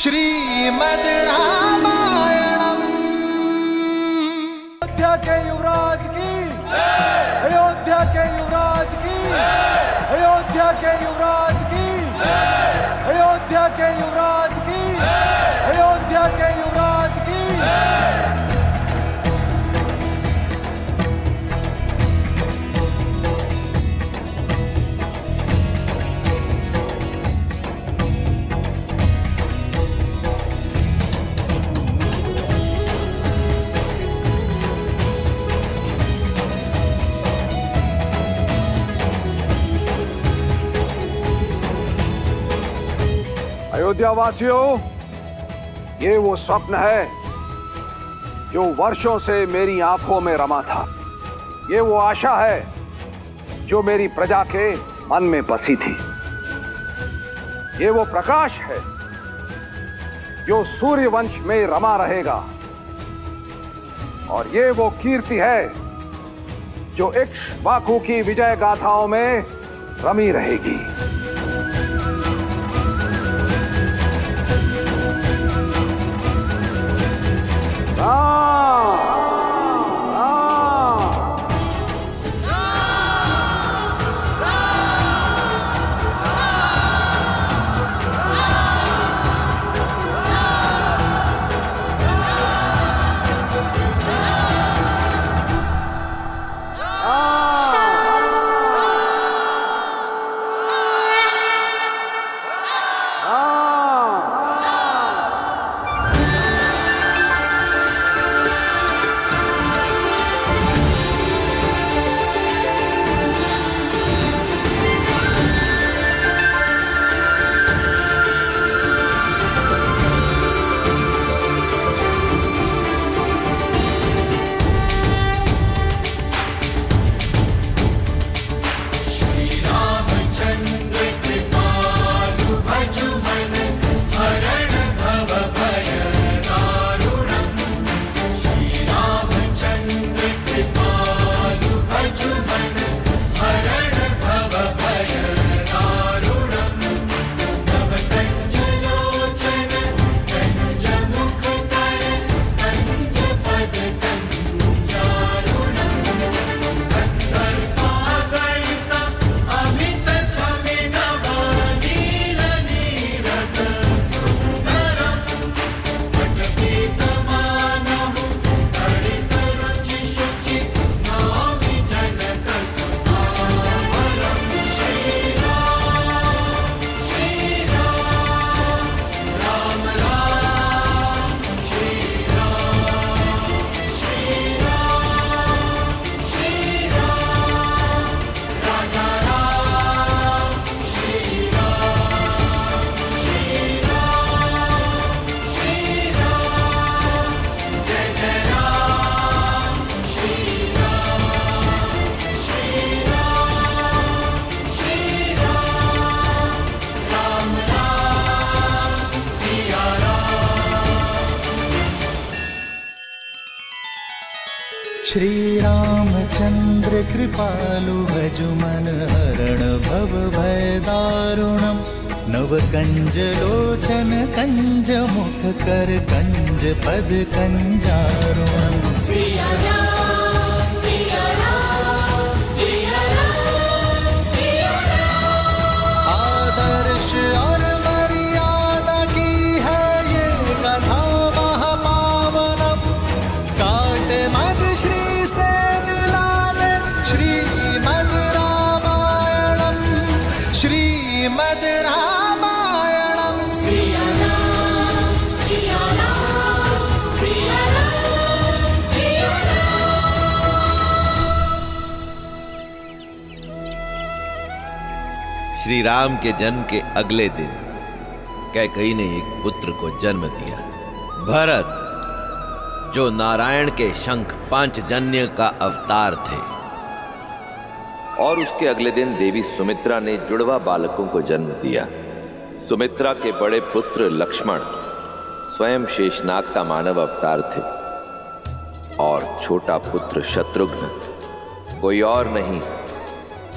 श्रीमद् रामायणम्। अयोध्या के युवराज की, अयोध्या के युवराज की, अयोध्या के युवराज की, अयोध्या के युवराज की, अयोध्या के युवराज की। अयोध्या वासियों, ये वो स्वप्न है जो वर्षों से मेरी आंखों में रमा था। ये वो आशा है जो मेरी प्रजा के मन में बसी थी। ये वो प्रकाश है जो सूर्य वंश में रमा रहेगा। और ये वो कीर्ति है जो इक्ष्वाकु की विजय गाथाओं में रमी रहेगी। श्री रामचंद्र कृपालु भजु मन हरण भव भय दारुणम। नव कंज लोचन कंज मुख कर कंज पद कंजारुणम। आदर्श और मर्यादा की है ये कथा महापावनम। काट मद श्री से मिला दे श्रीमद् रामायणम। श्रीमद् रामायणम। सिया राम, सिया राम, सिया राम, सिया राम। श्री राम के जन्म के अगले दिन कैकेयी ने एक पुत्र को जन्म दिया, भरत, जो नारायण के शंख पांचजन्य का अवतार थे। और उसके अगले दिन देवी सुमित्रा ने जुड़वा बालकों को जन्म दिया। सुमित्रा के बड़े पुत्र लक्ष्मण स्वयं शेषनाग का मानव अवतार थे और छोटा पुत्र शत्रुघ्न कोई और नहीं,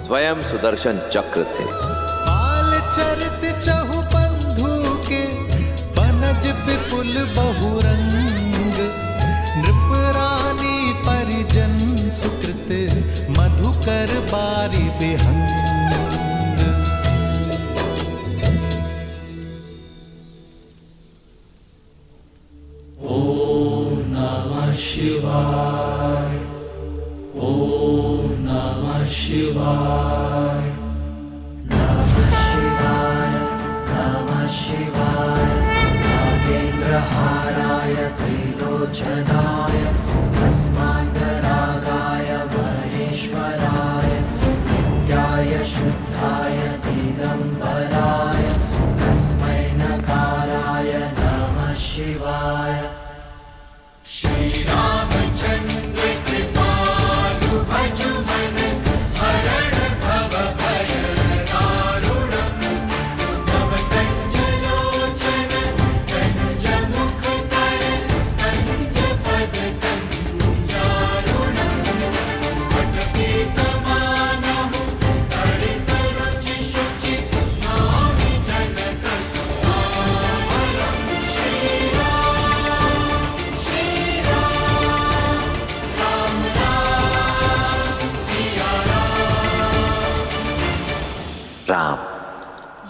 स्वयं सुदर्शन चक्र थे। बाल चरित चहु बंधु के बन कुल बहुरंग नृप रानी परिजन सुकृत मधुकर बारी बिहंग। नागेन्द्रहाराय त्रिलोचनाय भस्मान्तरागाय महेश्वराय नित्याय शुद्धाय दिगम्बराय तस्मै नकाराय नमः शिवाय। श्रीरामचन्द्र कृपालु भजु मन हरण भव भय दारुणम् नव कंचलोचन कंच मुख कर कंच पद कंचारुणम् वटपीतमानहु तडित रुचि शुचि नामि जनक सुधामलम्। श्रीराम श्रीराम राम राम सिया राम।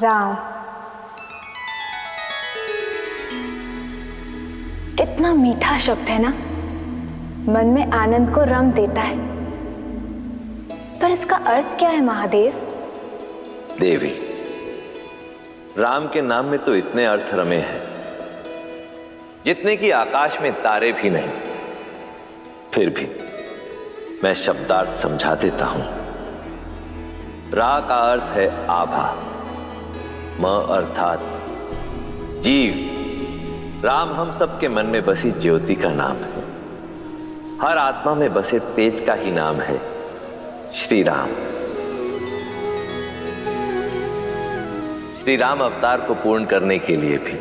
राम कितना मीठा शब्द है ना, मन में आनंद को रम देता है। पर इसका अर्थ क्या है महादेव? देवी, राम के नाम में तो इतने अर्थ रमे हैं जितने कि आकाश में तारे भी नहीं। फिर भी मैं शब्दार्थ समझा देता हूं। रा का अर्थ है आभा, म अर्थात जीव। राम हम सबके मन में बसी ज्योति का नाम है। हर आत्मा में बसे तेज का ही नाम है श्री राम। श्री राम अवतार को पूर्ण करने के लिए भी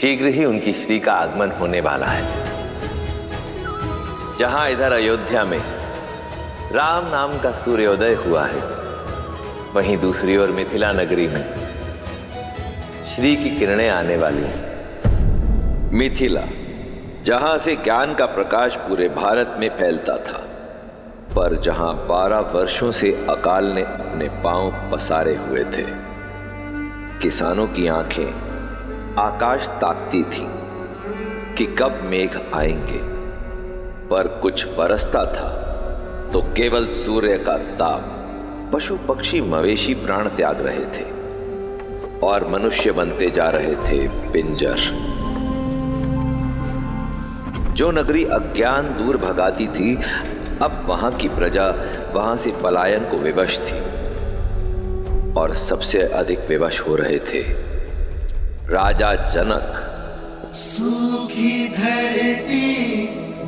शीघ्र ही उनकी श्री का आगमन होने वाला है। जहां इधर अयोध्या में राम नाम का सूर्योदय हुआ है, वहीं दूसरी ओर मिथिला नगरी में श्री की किरणें आने वाली हैं। मिथिला, जहां से ज्ञान का प्रकाश पूरे भारत में फैलता था, पर जहां 12 वर्षों से अकाल ने अपने पांव पसारे हुए थे। किसानों की आंखें आकाश ताकती थीं कि कब मेघ आएंगे, पर कुछ बरसता था तो केवल सूर्य का ताप। पशु पक्षी मवेशी प्राण त्याग रहे थे और मनुष्य बनते जा रहे थे पिंजर। जो नगरी अज्ञान दूर भगाती थी, अब वहां की प्रजा वहां से पलायन को विवश थी। और सबसे अधिक विवश हो रहे थे राजा जनक। सूखी धरती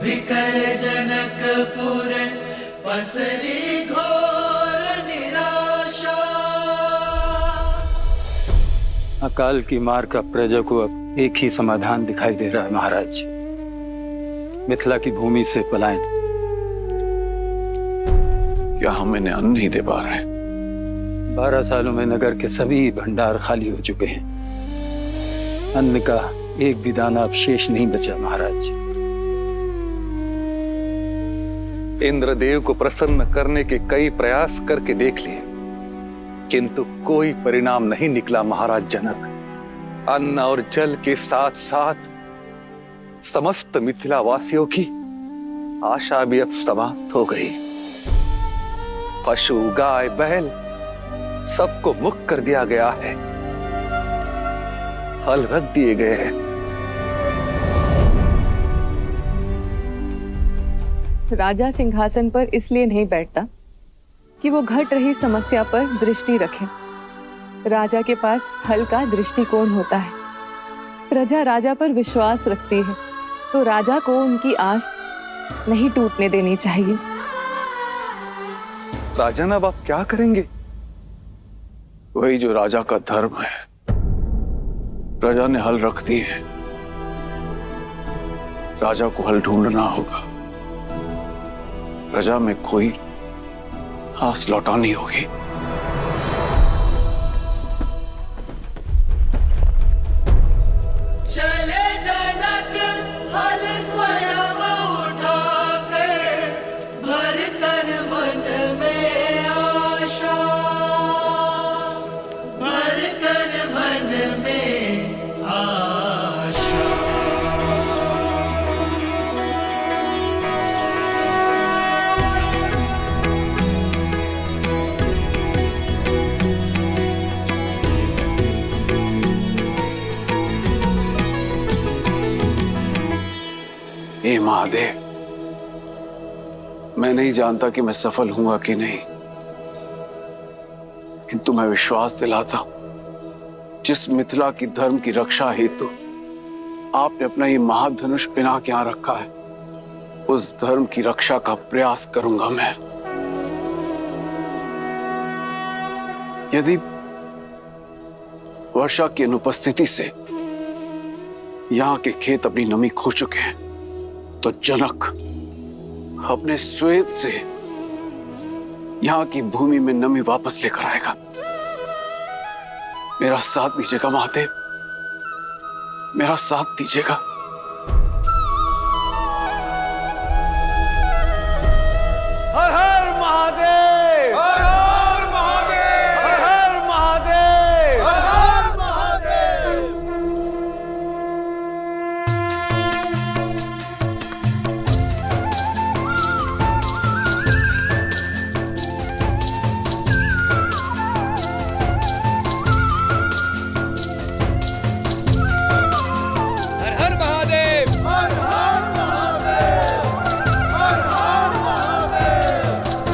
विकल जनकपुर पसरी घोर निराशा। अकाल की मार का प्रजा को अब एक ही समाधान दिखाई दे रहा है महाराज। मिथिला की भूमि से पलायन। क्या हम इन्हें अन्न नहीं दे पा रहे हैं? 12 सालों में नगर के सभी भंडार खाली हो चुके हैं। अन्न का एक भी दाना अब शेष नहीं बचा महाराज। इंद्रदेव को प्रसन्न करने के कई प्रयास करके देख लिए, किंतु कोई परिणाम नहीं निकला महाराज जनक। अन्न और जल के साथ साथ समस्त मिथिला वासियों की आशा भी अब समाप्त हो गई। पशु गाय बैल सबको मुक्त कर दिया गया है, हल रख दिए गए हैं। राजा सिंहासन पर इसलिए नहीं बैठता कि वो घट रही समस्या पर दृष्टि रखे। राजा के पास हल का दृष्टिकोण होता है। प्रजा राजा पर विश्वास रखती है, तो राजा को उनकी आस नहीं टूटने देनी चाहिए। राजन, अब आप क्या करेंगे? वही जो राजा का धर्म है। प्रजा ने हल रख दी है, राजा को हल ढूंढना होगा। प्रजा में कोई आस लौटानी होगी। चले हे महादेव, मैं नहीं जानता कि मैं सफल हूंगा कि नहीं, किंतु मैं विश्वास दिलाता हूं, जिस मिथिला की धर्म की रक्षा हेतु आपने अपना ये महाधनुष पिना के यहां रखा है, उस धर्म की रक्षा का प्रयास करूंगा मैं। यदि वर्षा की अनुपस्थिति से यहां के खेत अपनी नमी खो चुके हैं, तो जनक अपने श्वेत से यहां की भूमि में नमी वापस लेकर आएगा। मेरा साथ दीजिएगा महादेव, मेरा साथ दीजिएगा। हर हर महादेव, हर हर महादेव, हर हर महादेव,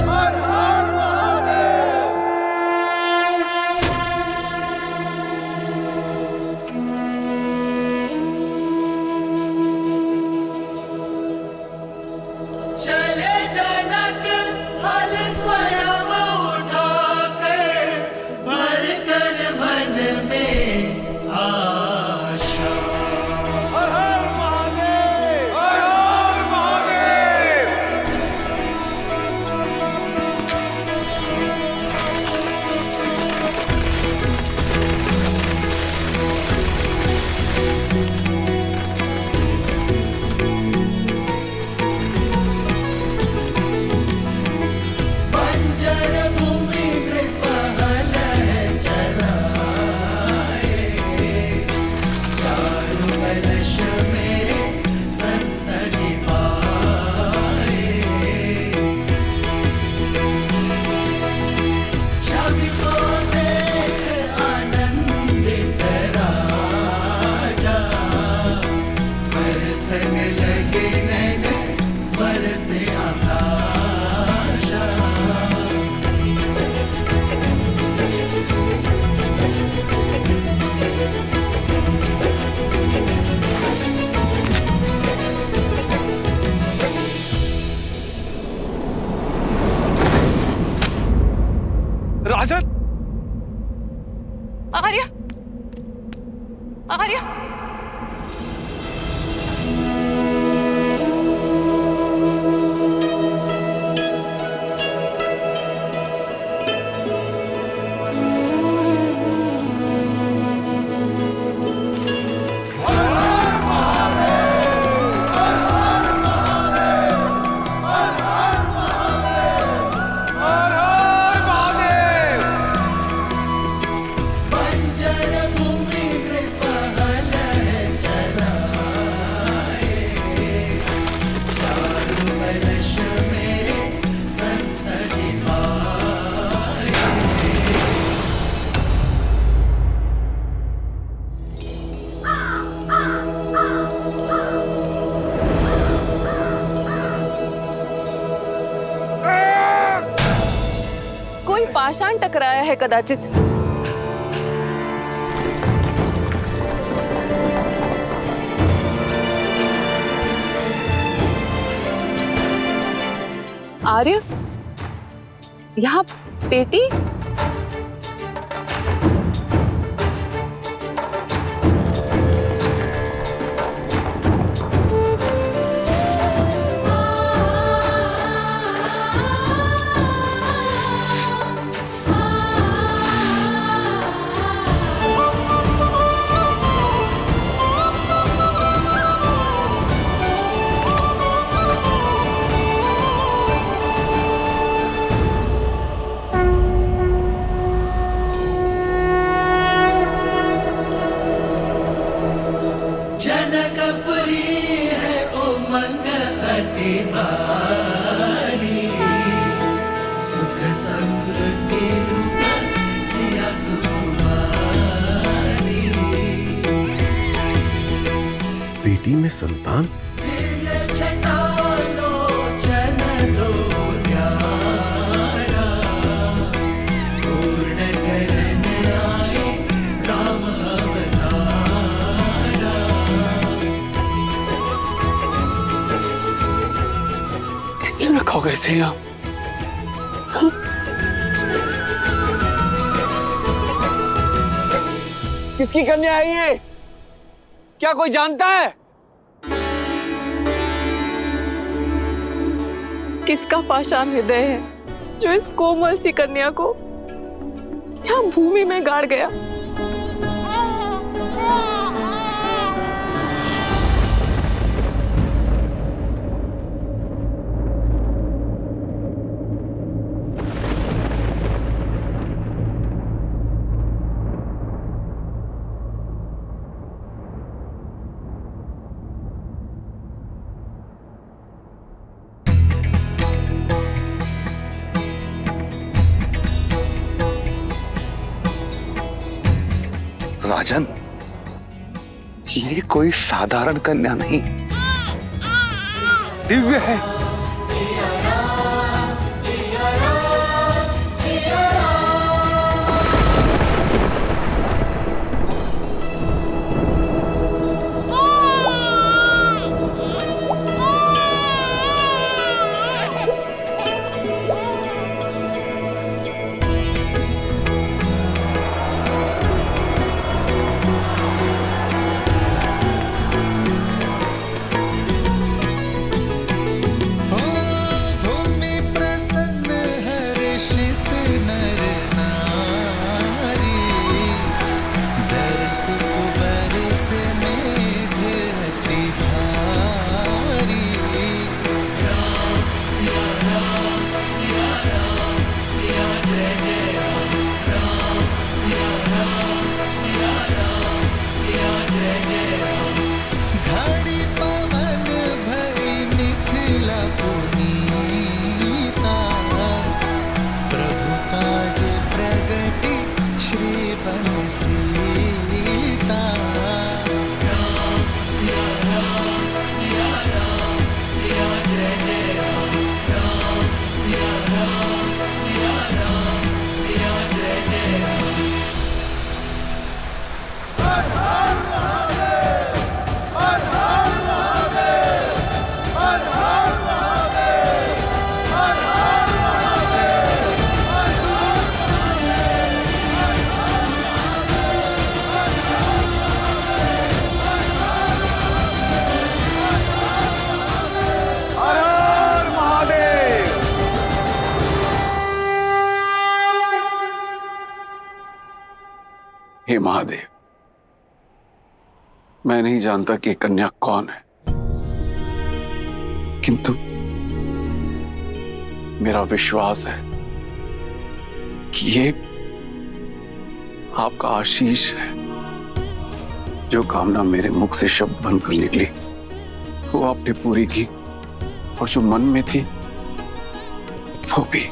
हर हर महादेव। चले जनक हल स्वयं उठाकर, भर कर मन में आशा। हर हर महादेव, हर हर महादेव। बंजर भूमि नृपहल चराए, चारु कलश में संतति पाए। छवि को देख आनंदित राजा, बरसन लगे नैन बरसे आकाशा। राजन, आर्य, आर्य, बंजर भूमि नृपहल चराए, चारु कलश में संतति पाए। कोई पाषाण टकराया है कदाचित। आर्य, यहाँ पेटी? जनकपुरी है उमंग अति भारी, सुख समृद्धि रूप सिया सुकुमारी। बेटी में संतान? दिव्य अचानक हो गए सिया? किसकी कन्या है ये? क्या कोई जानता है? किसका पाषाण हृदय है जो इस कोमल सी कन्या को यहाँ भूमि में गाड़ गया? राजन, ये कोई साधारण कन्या नहीं, दिव्य है। भूमि प्रसन्न हर्षित नर नारी, बरस बरस मेघ अति भारी। घड़ी पवन भई मिथिला पुनीता, प्रभुताज प्रगति श्री बंसीता। हर हर महादेव। हे महादेव, मैं नहीं जानता कि कन्या कौन है, किंतु मेरा विश्वास है कि ये आपका आशीष है। जो कामना मेरे मुख से शब्द बनकर निकली वो आपने पूरी की, और जो मन में थी वो भी।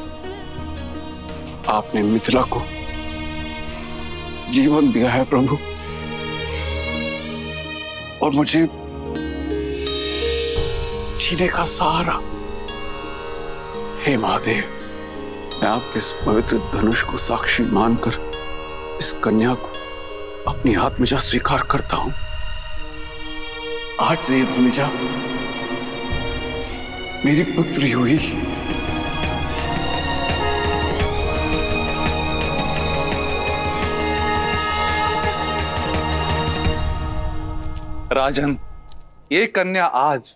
आपने मिथिला को जीवन दिया है प्रभु, और मुझे जीने का सहारा। हे महादेव, मैं आपके इस पवित्र धनुष को साक्षी मानकर इस कन्या को अपनी आत्मजा स्वीकार करता हूं। आज से ये भूमिजा मेरी पुत्री हुई। राजन, ये कन्या आज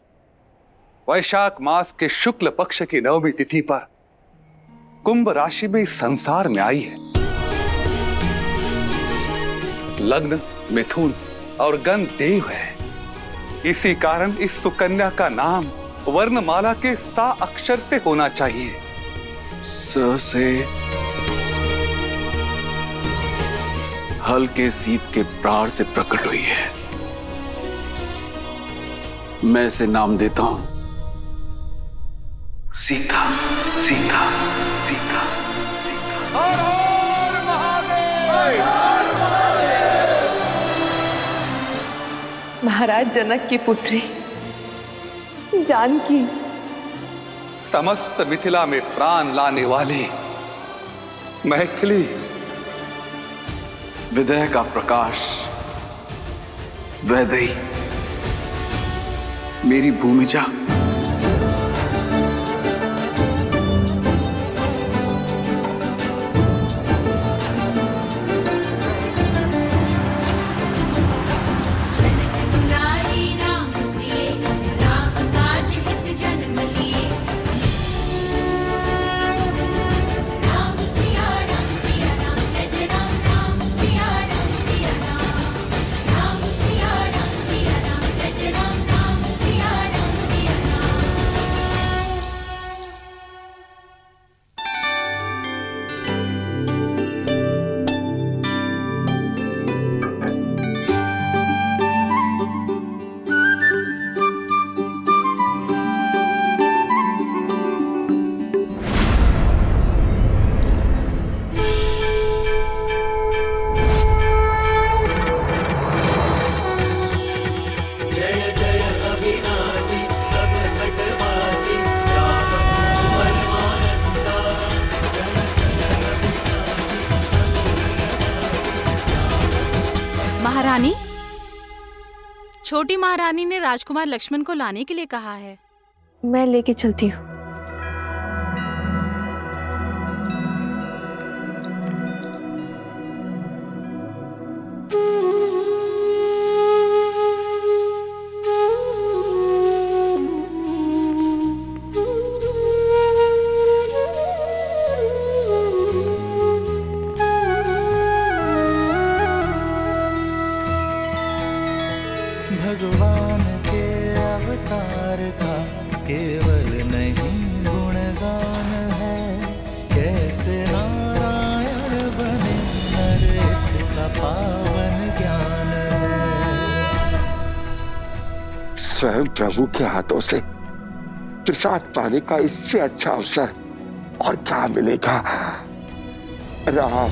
वैशाख मास के शुक्ल पक्ष की नवमी तिथि पर कुंभ राशि में इस संसार में आई है। लग्न मिथुन और गण देव है। इसी कारण इस सुकन्या का नाम वर्णमाला के सा अक्षर से होना चाहिए। स से हल्के शीत के प्रार से प्रकट हुई है। मैं इसे नाम देता हूं सीता। सीता सीता हर हर महादेव। महाराज जनक की पुत्री जानकी, समस्त मिथिला में प्राण लाने वाली मैथिली, विदय का प्रकाश, वैदेही, मेरी भूमिजा, रानी, छोटी महारानी ने राजकुमार लक्ष्मण को लाने के लिए कहा है। मैं लेके चलती हूँ। भगवान के अवतार का केवल नहीं गुणगान है, कैसे नारायण बने नर इसका पावन ज्ञान है। स्वयं प्रभु के हाथों से प्रसाद पाने का इससे अच्छा अवसर और क्या मिलेगा। राम,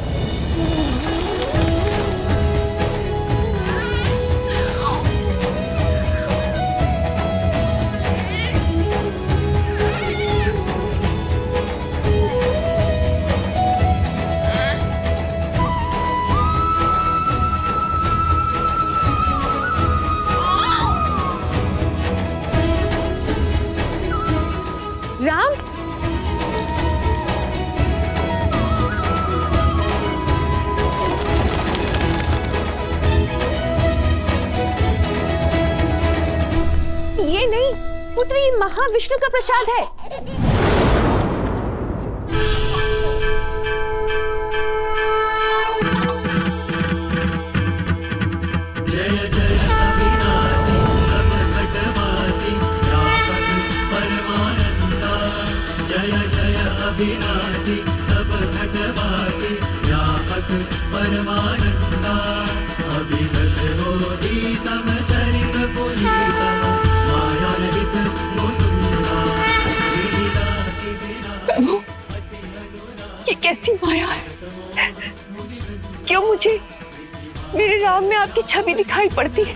राम, ये नहीं पुत्र, ये महाविष्णु का प्रसाद है। जय जय अविनाशी सब घटवासी व्यापक परमानंदा। जय जय अविनाशी सब घटवासी व्यापक परमानंदा। अभिगत होती तम चरित पुनीतम मायारहित मुकुंदा। लीला की विना ये कैसी माया है? क्यों मुझे मेरे राम में आपकी छवि दिखाई पड़ती है?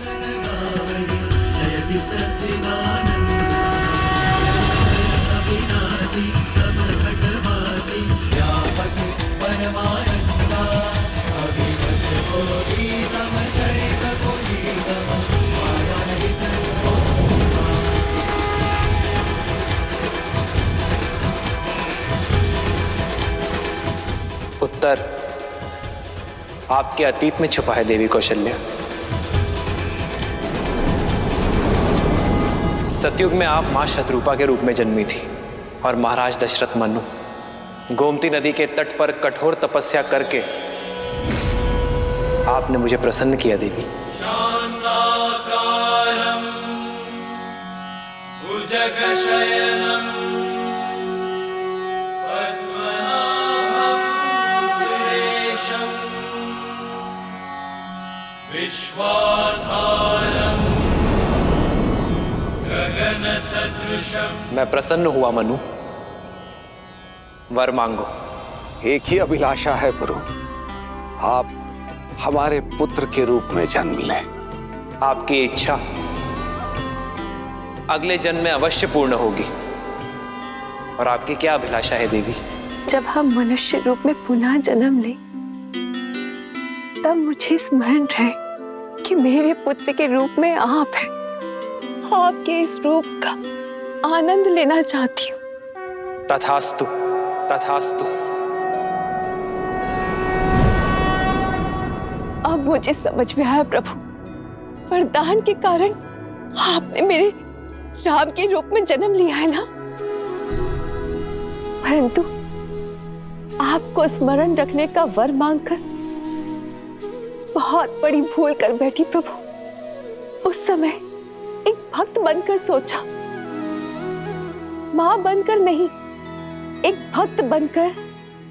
जयति सच्चिदानंद अविनाशी सब घटवासी व्यापक परमानंदा। अभिगत होती तम चरित पुनीतम मायारहित उत्तर आपके अतीत में छुपा है देवी कौशल्या। सतयुग में आप मां शतरूपा के रूप में जन्मी थी और महाराज दशरथ मनु गोमती नदी के तट पर कठोर तपस्या करके आपने मुझे प्रसन्न किया देवी। शान्ताकारं भुजगशयनं पद्मनाभं सुरेशं विश्वाधारं गगनसदृशं। मैं प्रसन्न हुआ मनु, वर मांगो। एक ही अभिलाषा है प्रभु, आप हमारे पुत्र के रूप में जन्म लें। आपकी इच्छा अगले जन्म में अवश्य पूर्ण होगी। और आपकी क्या अभिलाषा है देवी? जब हम मनुष्य रूप में पुनः जन्म लें, तब मुझे स्मरण रहे कि मेरे पुत्र के रूप में आप हैं। आपके इस रूप का आनंद लेना चाहती हूँ। तथास्तु, तथास्तु। अब मुझे समझ में आया प्रभु, वरदान के कारण आपने मेरे राम के रूप में जन्म लिया है ना। परंतु आपको स्मरण रखने का वर मांगकर बहुत बड़ी भूल कर बैठी प्रभु। उस समय एक भक्त बनकर सोचा, मां बनकर नहीं, एक भक्त बनकर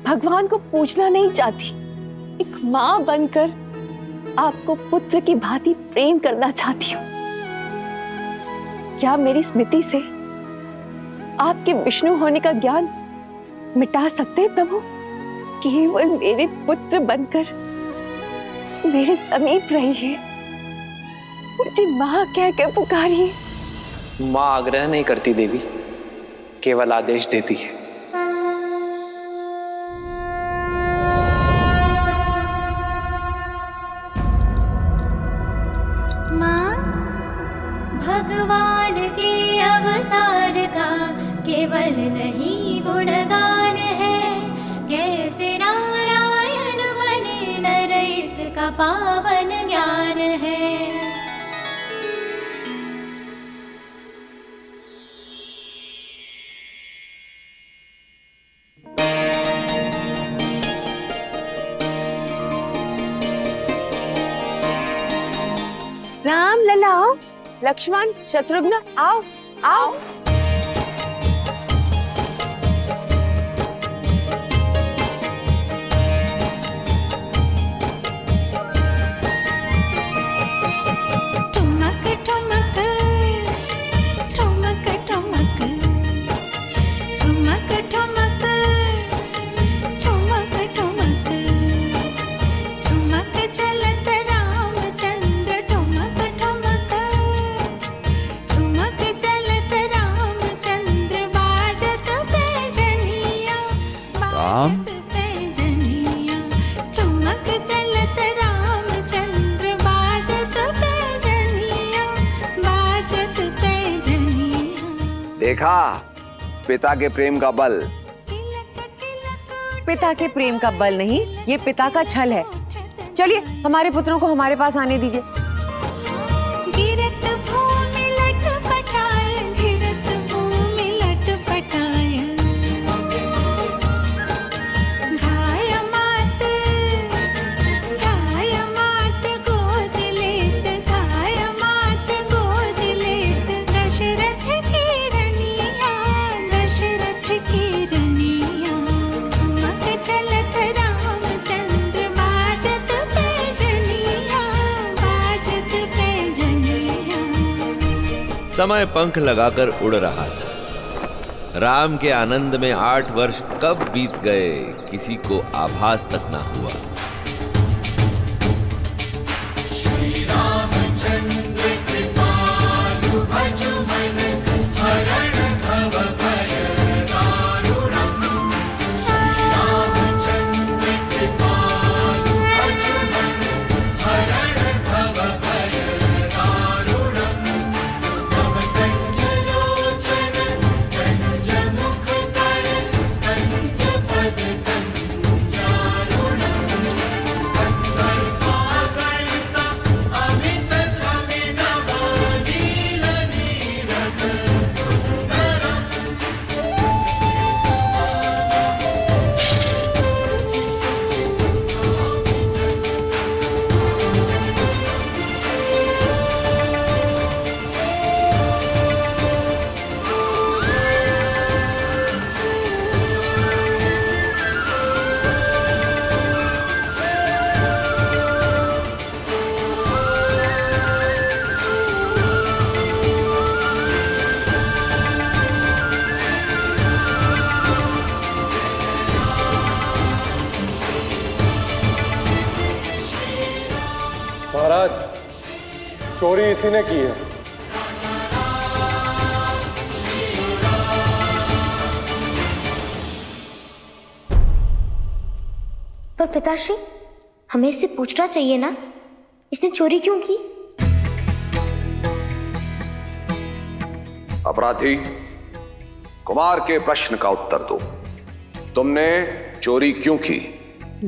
भगवान को पूजना नहीं चाहती, एक मां बनकर आपको पुत्र की भांति प्रेम करना चाहती हूँ। क्या मेरी स्मृति से आपके विष्णु होने का ज्ञान मिटा सकते हैं प्रभु? केवल मेरे पुत्र बनकर मेरे समीप रहिए, मुझे मां कहकर पुकारिए। मां आग्रह नहीं करती देवी, केवल आदेश देती है। भगवान के अवतार का केवल नहीं गुणगान है, कैसे नारायण बने नर इसका पावन ज्ञान है। राम लला आओ, लक्ष्मण शत्रुघ्न आओ आओ। ठुमक ठुमक ठुमक ठुमक ठुमक ठुमक ठुमक ठुमक ठुमक चलत रामचंद्र ठुमक ठुमक ठुमक चलत रामचंद्र बाजत पैजनिया बाजत पैजनिया ठुमक चलत रामचंद्र बाजत पैजनिया बाजत पैजनिया। देखा पिता के प्रेम का बल। पिता के प्रेम का बल नहीं, ये पिता का छल है। चलिए हमारे पुत्रों को हमारे पास आने दीजिए। गिरत भूमि लटपटाय, गिरत भूमि लटपटाय, घाय मात गोद लेत, घाय मात गोद लेत, दशरथ की रनिया, दशरथ की रनिया। ठुमक चलत रामचंद्र बाजत पैजनिया, बाजत पैजनिया। समय पंख लगाकर उड़ रहा था। राम के आनंद में 8 वर्ष कब बीत गए किसी को आभास तक ना हुआ। श्री रामचंद्र कृपालु भजु मन हरण भव भय दारुणम्। श्री रामचंद्र कृपालु भजु मन हरण भव भय दारुणम्। तव कंज लोचन कंज मुख कर कंज पद कंजारुणम्। कंदर्पागणित अमित छविनव नील नीरद सुंदरम्। महाराज, चोरी इसी ने की है। पर पिताश्री, हमें इससे पूछना चाहिए ना, इसने चोरी क्यों की? अपराधी, कुमार के प्रश्न का उत्तर दो। तुमने चोरी क्यों की?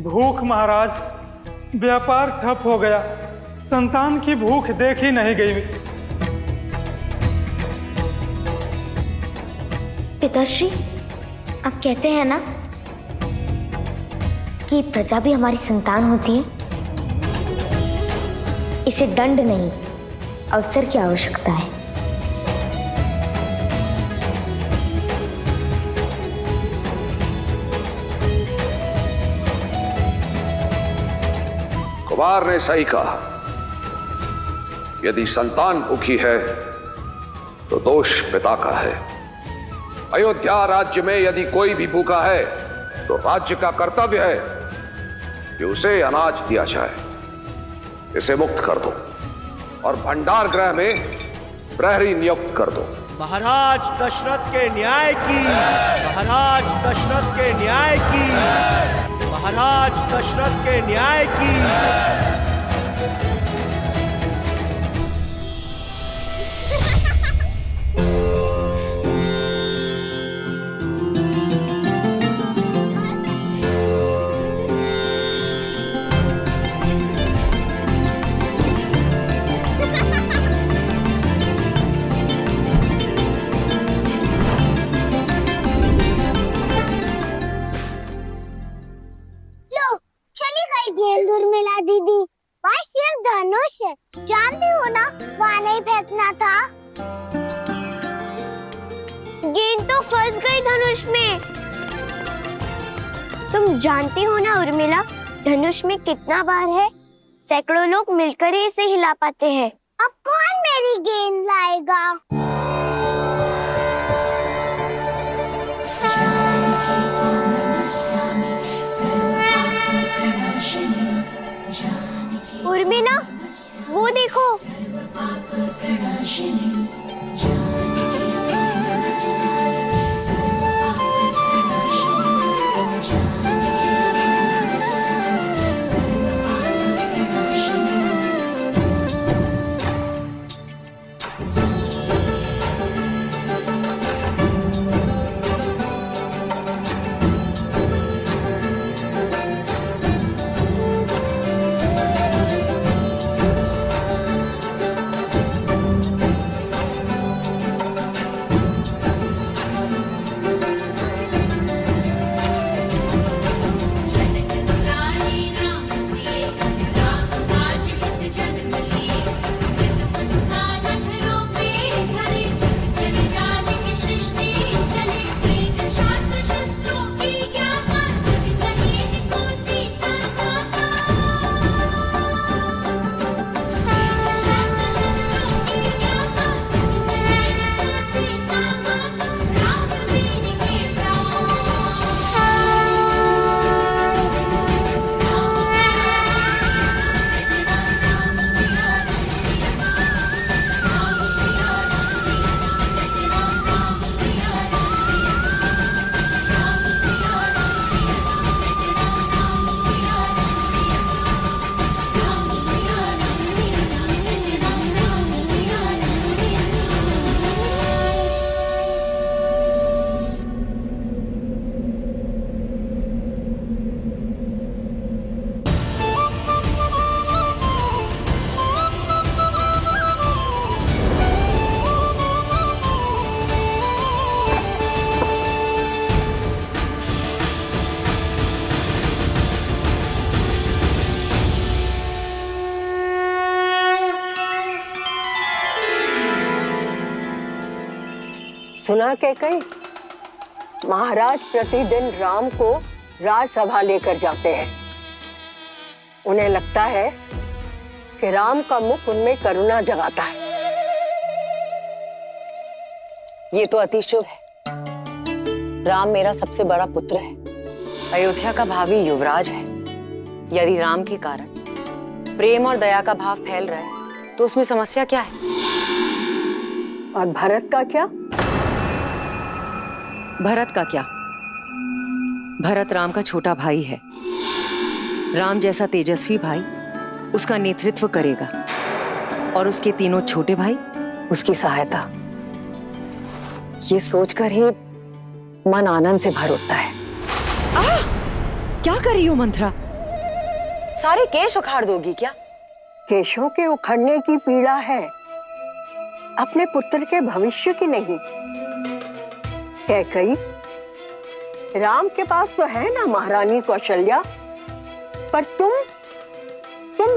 भूख महाराज, व्यापार ठप हो गया, संतान की भूख देखी नहीं गई। पिताश्री, आप कहते हैं ना कि प्रजा भी हमारी संतान होती है। इसे दंड नहीं, अवसर की आवश्यकता है। कुमार ने सही कहा। यदि संतान भूखी है तो दोष पिता का है। अयोध्या राज्य में यदि कोई भी भूखा है तो राज्य का कर्तव्य है कि उसे अनाज दिया जाए। इसे मुक्त कर दो और भंडार गृह में प्रहरी नियुक्त कर दो। महाराज दशरथ के न्याय की, महाराज दशरथ के न्याय की, महाराज दशरथ के न्याय की। था? गेंद तो फंस गई धनुष में। तुम जानती हो ना उर्मिला, धनुष में कितना भार है? सैकड़ों लोग मिलकर ही इसे हिला पाते हैं। अब कौन मेरी गेंद लाएगा? उर्मिला, वो देखो। सुना कैकई, महाराज प्रतिदिन राम को राजसभा लेकर जाते हैं। उन्हें लगता है कि राम का मुख उनमें करुणा जगाता है। ये तो अति शुभ है। राम मेरा सबसे बड़ा पुत्र है, अयोध्या का भावी युवराज है। यदि राम के कारण प्रेम और दया का भाव फैल रहा है तो उसमें समस्या क्या है? और भरत का क्या? भरत का क्या? भरत राम का छोटा भाई है। राम जैसा तेजस्वी भाई उसका नेतृत्व करेगा और उसके तीनों छोटे भाई उसकी सहायता। ये सोचकर ही मन आनंद से भर उठता है। क्या कर रही हो मंत्रा? सारे केश उखाड़ दोगी क्या? केशों के उखड़ने की पीड़ा है, अपने पुत्र के भविष्य की नहीं। कैकई, राम के पास तो है ना महारानी कौशल्या, पर तुम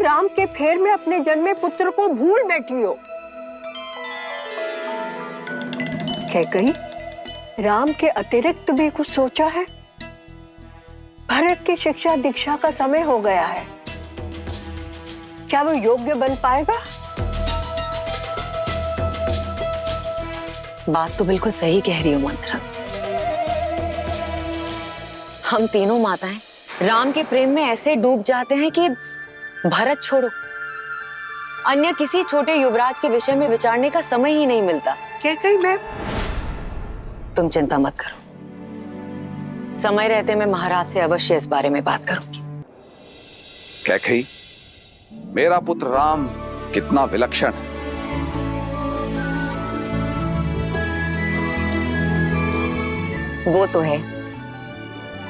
राम के फेर में अपने जन्मे पुत्र को भूल बैठी हो। कैकई, राम के अतिरिक्त भी कुछ सोचा है? भरत की शिक्षा दीक्षा का समय हो गया है, क्या वो योग्य बन पाएगा? बात तो बिल्कुल सही कह रही हो मंत्रा। हम तीनों माताएं राम के प्रेम में ऐसे डूब जाते हैं कि भरत छोड़ो, अन्य किसी छोटे युवराज के विषय में विचारने का समय ही नहीं मिलता। कैकई मैम, तुम चिंता मत करो, समय रहते मैं महाराज से अवश्य इस बारे में बात करूंगी। कैकई, मेरा पुत्र राम कितना विलक्षण है। वो तो है,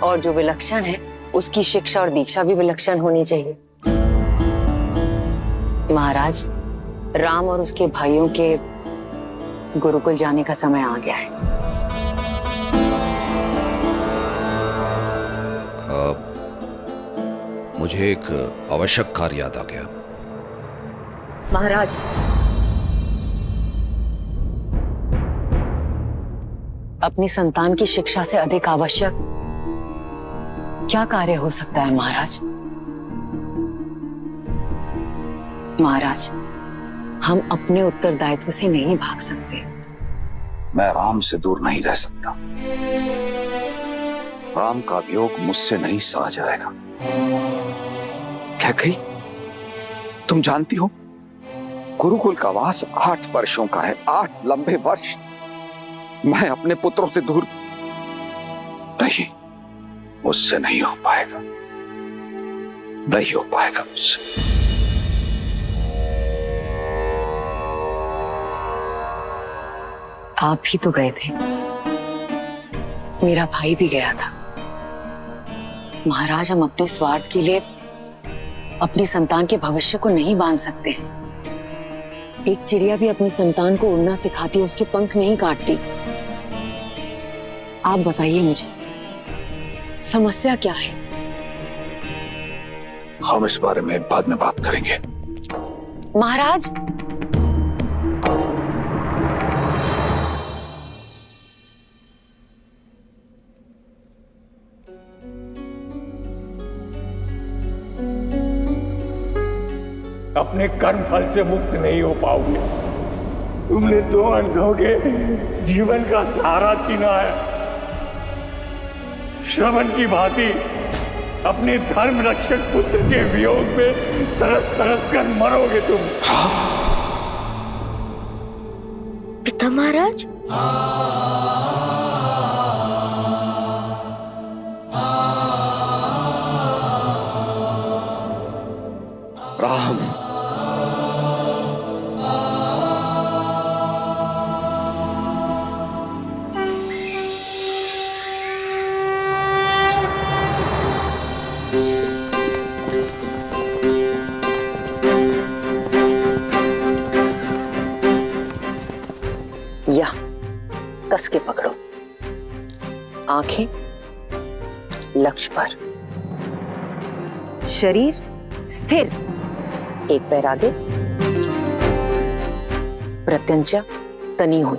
और जो विलक्षण है उसकी शिक्षा और दीक्षा भी विलक्षण होनी चाहिए। महाराज, राम और उसके भाइयों के गुरुकुल जाने का समय आ गया है। मुझे एक आवश्यक कार्य याद आ गया। महाराज, अपनी संतान की शिक्षा से अधिक आवश्यक क्या कार्य हो सकता है महाराज? महाराज, हम अपने उत्तरदायित्व से नहीं भाग सकते। मैं राम से दूर नहीं रह सकता। राम का वियोग मुझसे नहीं सहा जाएगा। क्या कही? तुम जानती हो, गुरुकुल का वास 8 वर्षों का है, 8 लंबे वर्ष। मैं अपने पुत्रों से दूर नहीं, मुझसे नहीं हो पाएगा, नहीं हो पाएगा मुझसे। आप भी तो गए थे, मेरा भाई भी गया था। महाराज, हम अपने स्वार्थ के लिए अपनी संतान के भविष्य को नहीं बांध सकते हैं। एक चिड़िया भी अपनी संतान को उड़ना सिखाती है, उसके पंख नहीं काटती। आप बताइए मुझे, समस्या क्या है? हम इस बारे में बाद में बात करेंगे। महाराज, अपने कर्म फल से मुक्त नहीं हो पाओगे। तुमने 2 अंधों के जीवन का सहारा छीना है। श्रवण की भांति अपने धर्म रक्षक पुत्र के वियोग में तरस तरस कर मरोगे तुम। पिता महाराज, राम, या कस के पकड़ो, आंखें लक्ष्य पर, शरीर स्थिर, एक पैर आगे, प्रत्यंचा तनी हुई।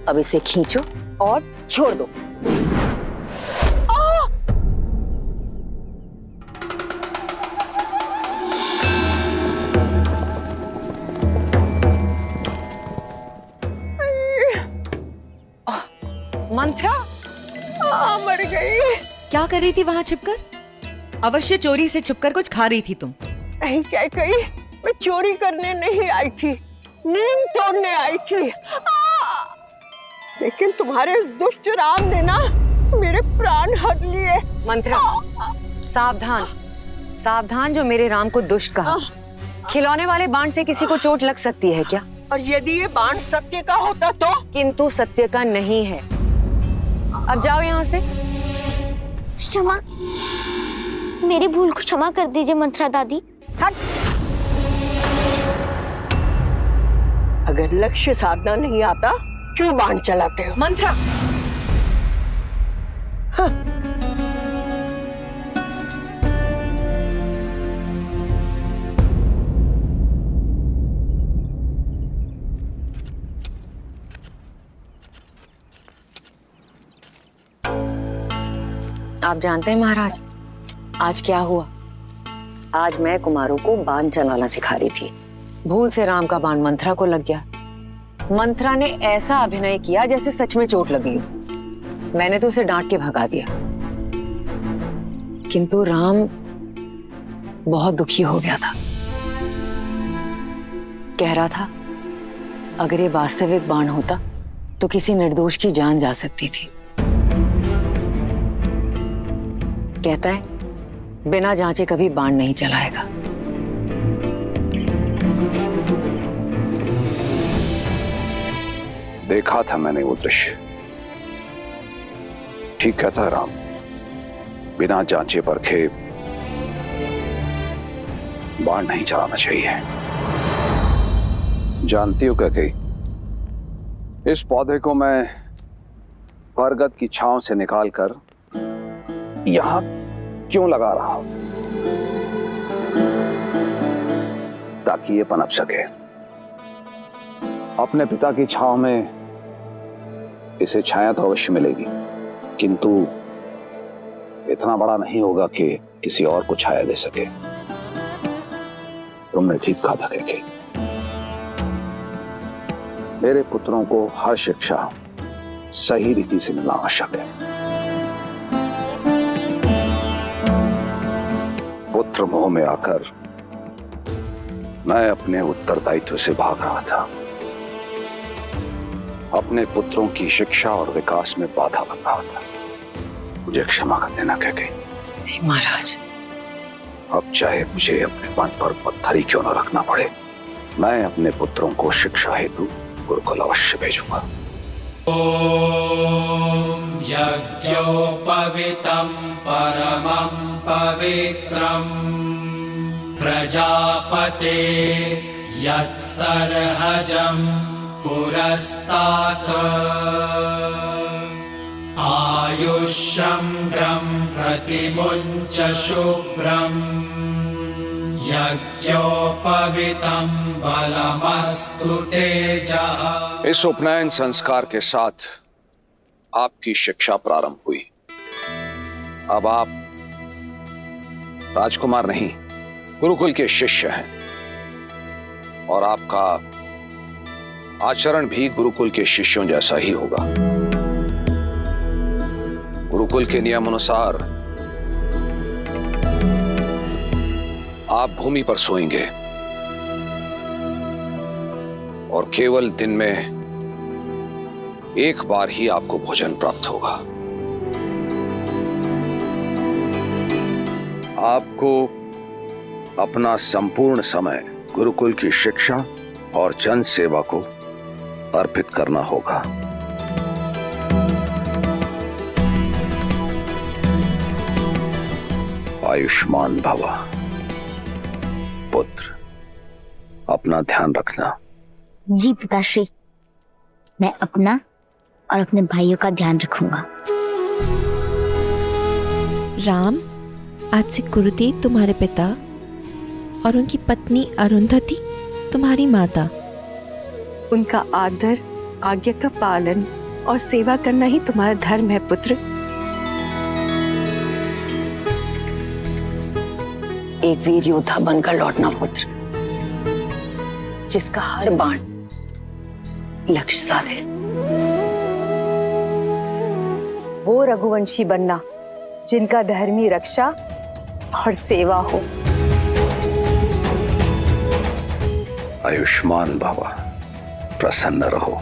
अब इसे खींचो और छोड़ दो। मंत्रा, मर गई। क्या कर रही थी वहां छिपकर? अवश्य चोरी से छुपकर कुछ खा रही थी तुम। नहीं क्या कही, मैं चोरी करने नहीं आई थी, नींद तोड़ने आई थी। लेकिन तुम्हारे इस दुष्ट राम ने ना मेरे प्राण हर लिए। मंत्रा, सावधान, सावधान, जो मेरे राम को दुष्ट कहा। खिलौने वाले बाण से किसी को चोट लग सकती है क्या? और यदि ये बाण सत्य का होता तो? किंतु सत्य का नहीं है। अब जाओ यहाँ से। क्षमा, मेरी भूल को क्षमा कर दीजिए मंत्रा दादी। हट। अगर लक्ष्य साधना नहीं आता क्यों बाण चलाते हो? मंत्रा, हाँ। आप जानते हैं महाराज, आज क्या हुआ? आज मैं कुमारों को बाण चलाना सिखा रही थी। भूल से राम का बाण मंत्रा को लग गया। मंत्रा ने ऐसा अभिनय किया जैसे सच में चोट लगी हो। मैंने तो उसे डांट के भगा दिया, किंतु राम बहुत दुखी हो गया था। कह रहा था अगर ये वास्तविक बाण होता तो किसी निर्दोष की जान जा सकती थी। कहता है बिना जांचे कभी बाण नहीं चलाएगा। देखा था मैंने वो दृश्य। ठीक कहता राम, बिना जांचे परखे बाण नहीं चलाना चाहिए। जानती हो क्या कही, इस पौधे को मैं बरगद की छांव से निकालकर यहां क्यों लगा रहा हूं? ताकि ये पनप सके। अपने पिता की छांव में इसे छाया तो अवश्य मिलेगी, किंतु इतना बड़ा नहीं होगा कि किसी और को छाया दे सके। तुमने ठीक कहा था कैकेयी। मेरे पुत्रों को हर शिक्षा सही रीति से मिलना आवश्यक है। पुत्र मोह में आकर मैं अपने उत्तरदायित्व से भाग रहा था, अपने पुत्रों की शिक्षा और विकास में बाधा बन रहा था। मुझे क्षमा कर देना कैकेयी। महाराज, अब चाहे मुझे अपने मन पर पत्थर ही क्यों न रखना पड़े, मैं अपने पुत्रों को शिक्षा हेतु गुरुकुल अवश्य भेजूंगा। ॐ यज्ञोपवीतं परमं पवित्रम् प्रजापते यत्सर्हजं पुरस्तात् आयुष्यं प्रतिमुञ्च शुभ्रम् यज्ञोपवीतं बलमस्तु तेजः। इस उपनयन संस्कार के साथ आपकी शिक्षा प्रारंभ हुई। अब आप राजकुमार नहीं, गुरुकुल के शिष्य हैं और आपका आचरण भी गुरुकुल के शिष्यों जैसा ही होगा। गुरुकुल के नियम अनुसार आप भूमि पर सोएंगे और केवल दिन में एक बार ही आपको भोजन प्राप्त होगा। आपको अपना संपूर्ण समय गुरुकुल की शिक्षा और जन सेवा को अर्पित करना होगा। आयुष्मान भव। पुत्र, अपना ध्यान रखना। जी पिताश्री, मैं अपना और अपने भाइयों का ध्यान रखूंगा। राम, आज से गुरुदेव तुम्हारे पिता और उनकी पत्नी अरुंधति तुम्हारी माता। उनका आदर, आज्ञा का पालन और सेवा करना ही तुम्हारा धर्म है पुत्र। एक वीर योद्धा बनकर लौटना पुत्र, जिसका हर बाण लक्ष्य साधे। वो रघुवंशी बनना जिनका धर्मी रक्षा और सेवा हो। आयुष्मान भव, प्रसन्न रहो।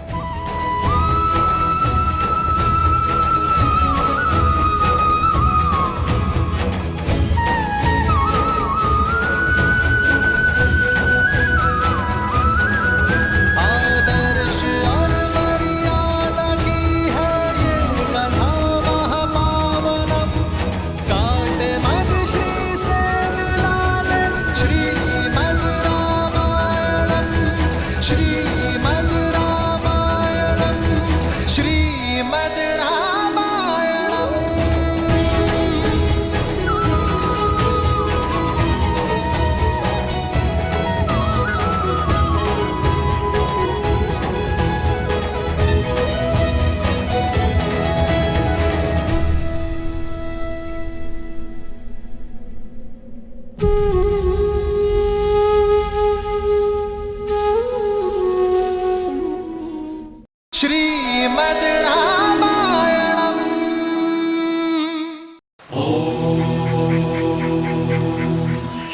श्रीमद् रामायणम्।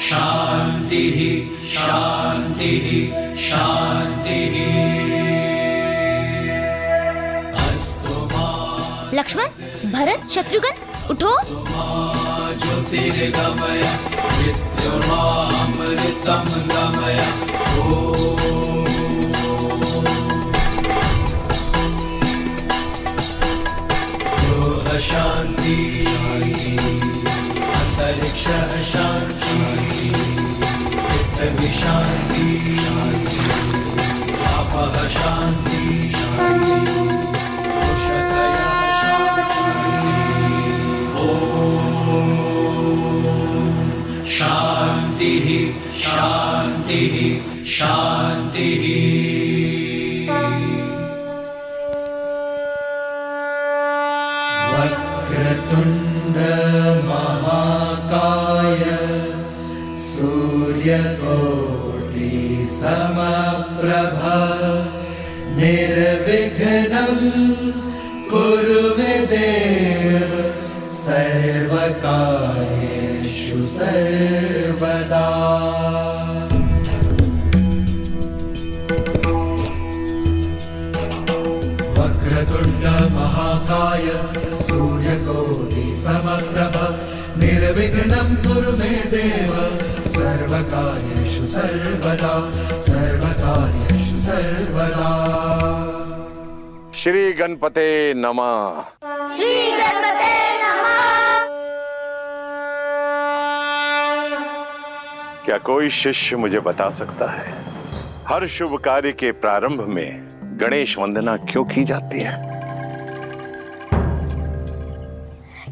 शांति शांति शांति। लक्ष्मण, भरत, शत्रुघ्न, उठो। ज्योतिर्गमय विद्युमामृतं गमय। शांति अंतरिक्ष शांति पृथ्वी शांति आपः शांति उषतयः शांति। ओम शांति शांति शांति। सूर्यकोटि समप्रभ निर्विघ्नं कुरु मे देव सर्वकार्येषु सर्वदा। वक्रतुण्ड महाकाय सूर्यकोटि समप्रभ निर्विघ्नं कुरु मे देव सर्वकार्येषु सर्वदा सर्वकार्येषु सर्वदा। श्री गणपते नमः। श्री गणपते नमः। क्या कोई शिष्य मुझे बता सकता है हर शुभ कार्य के प्रारंभ में गणेश वंदना क्यों की जाती है?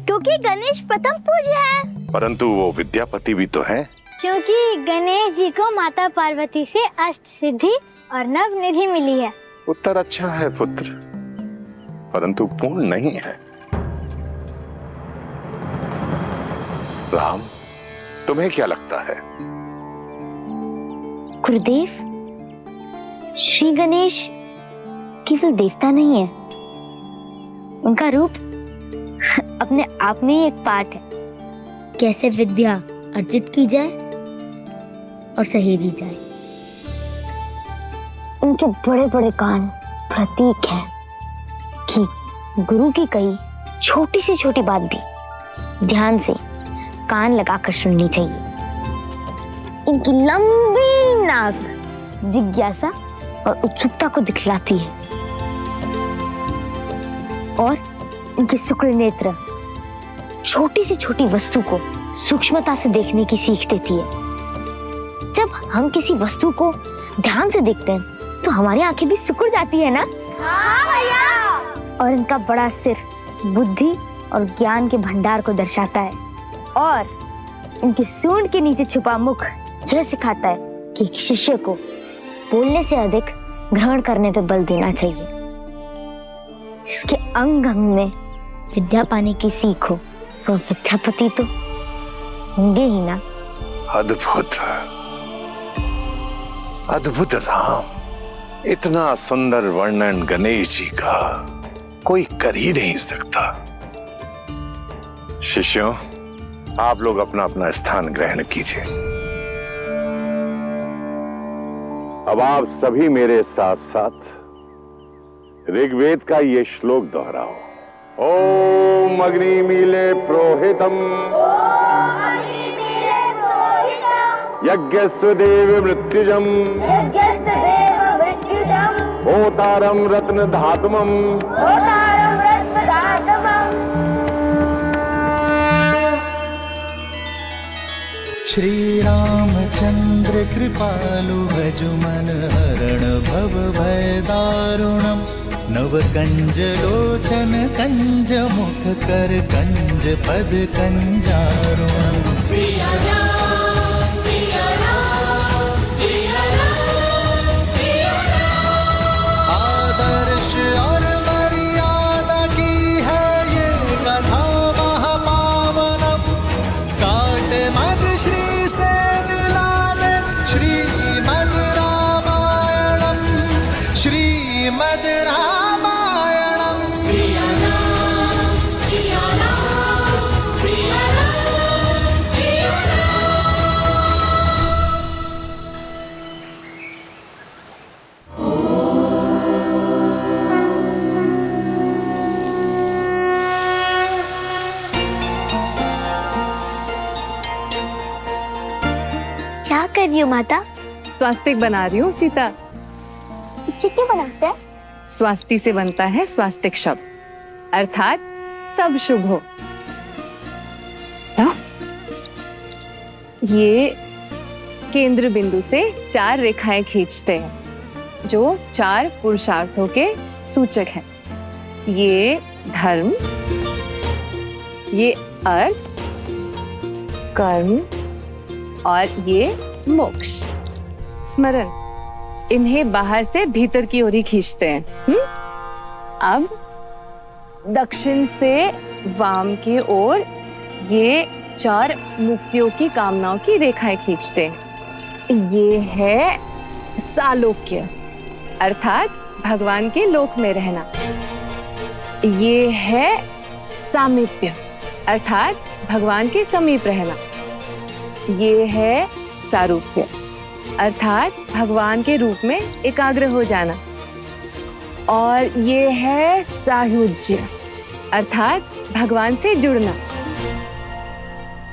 क्योंकि गणेश प्रथम पूज्य है। परंतु वो विद्यापति भी तो हैं। क्योंकि गणेश जी को माता पार्वती से अष्ट सिद्धि और नव निधि मिली है। उत्तर अच्छा है पुत्र, परंतु पूर्ण नहीं है। राम, तुम्हें क्या लगता है? गुरुदेव, श्री गणेश केवल देवता नहीं है, उनका रूप अपने आप में ही एक पाठ है। कैसे विद्या अर्जित की जाए और सहेजी जाए। उनके बड़े बड़े कान प्रतीक है कि गुरु की कही छोटी से छोटी बात भी ध्यान से कान लगाकर सुननी चाहिए। इनकी लंबी नाक जिज्ञासा और उत्सुकता को दिखलाती है और इनके शुक्र नेत्र छोटी से छोटी वस्तु को सूक्ष्मता से देखने की सीख देती है। जब हम किसी वस्तु को ध्यान से देखते हैं तो हमारी आंखें भी सिकुड़ जाती है ना? हाँ भैया। और इनका बड़ा सिर बुद्धि और ज्ञान के भंडार को दर्शाता है और इनके सूंड के नीचे छुपा मुख यह सिखाता है कि एक शिष्य को बोलने से अधिक ग्रहण करने पर बल देना चाहिए। जिसके अंग अंग में विद्या पाने की सीख हो वो विद्यापति तो होंगे ही ना। अद्भुत अद्भुत राम, इतना सुंदर वर्णन गणेश जी का कोई कर ही नहीं सकता। शिष्यों, आप लोग अपना अपना स्थान ग्रहण कीजिए। अब आप सभी मेरे साथ साथ ऋग्वेद का ये श्लोक दोहराओ। ओम अग्निमीले प्रोहितम यज्ञस्य देव मृत्युजम होतारम रत्न धातुमम श्री रामचंद्र कृपालु भजुमन हरण भव भय दारुणम नव कंज लोचन कंज मुख कर कंज पद कंजारुणम। सिया राम, सिया राम, सिया राम, सिया राम। आदर्श और मर्यादा की है ये कथा महापावनम। काट मद श्री से मिला दे श्रीमद रामायणम, श्रीमद रामायणम। सिया राम, सिया राम, सिया राम, सिया क्या कर रही हो माता? स्वास्तिक बना रही हूँ सीता। इसे क्यों बनाते हैं? स्वास्ति से बनता है स्वास्तिक शब्द, अर्थात सब शुभ हो। ये केंद्र बिंदु से 4 रेखाएं खींचते हैं जो 4 पुरुषार्थों के सूचक हैं। ये धर्म, ये अर्थ, कर्म और ये मोक्ष। स्मरण, इन्हें बाहर से भीतर की ओर ही खींचते हैं। अब दक्षिण से वाम की ओर ये 4 मुक्तियों की कामनाओं की रेखाएं खींचते हैं। ये है सालोक्य, अर्थात भगवान के लोक में रहना। ये है सामीप्य, अर्थात भगवान के समीप रहना। ये है सारूप्य, अर्थात भगवान के रूप में एकाग्र हो जाना। और ये है सायुज्य, अर्थात भगवान से जुड़ना।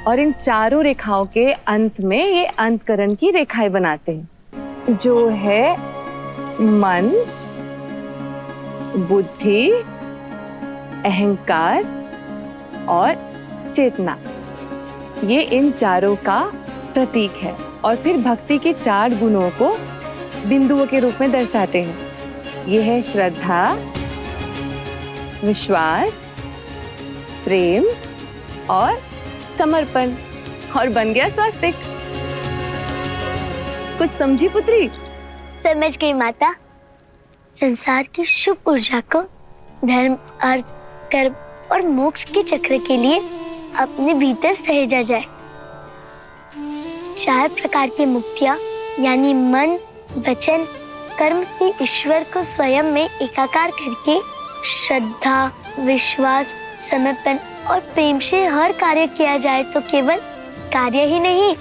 और इन चारों रेखाओं के अंत में ये अंतकरण की रेखाएं बनाते हैं, जो है मन, बुद्धि, अहंकार और चेतना। ये इन चारों का प्रतीक है। और फिर भक्ति के 4 गुणों को बिंदुओं के रूप में दर्शाते हैं। ये है श्रद्धा, विश्वास, प्रेम और समर्पण। और बन गया स्वास्तिक। कुछ समझी पुत्री? समझ गई माता। संसार की शुभ ऊर्जा को धर्म, अर्थ, कर्म और मोक्ष के चक्र के लिए अपने भीतर सहेजा जाए। 4 प्रकार की मुक्तियां यानी मन, वचन, कर्म से ईश्वर को स्वयं में एकाकार करके श्रद्धा, विश्वास, समर्पण और प्रेम से हर कार्य किया जाए तो केवल कार्य ही नहीं,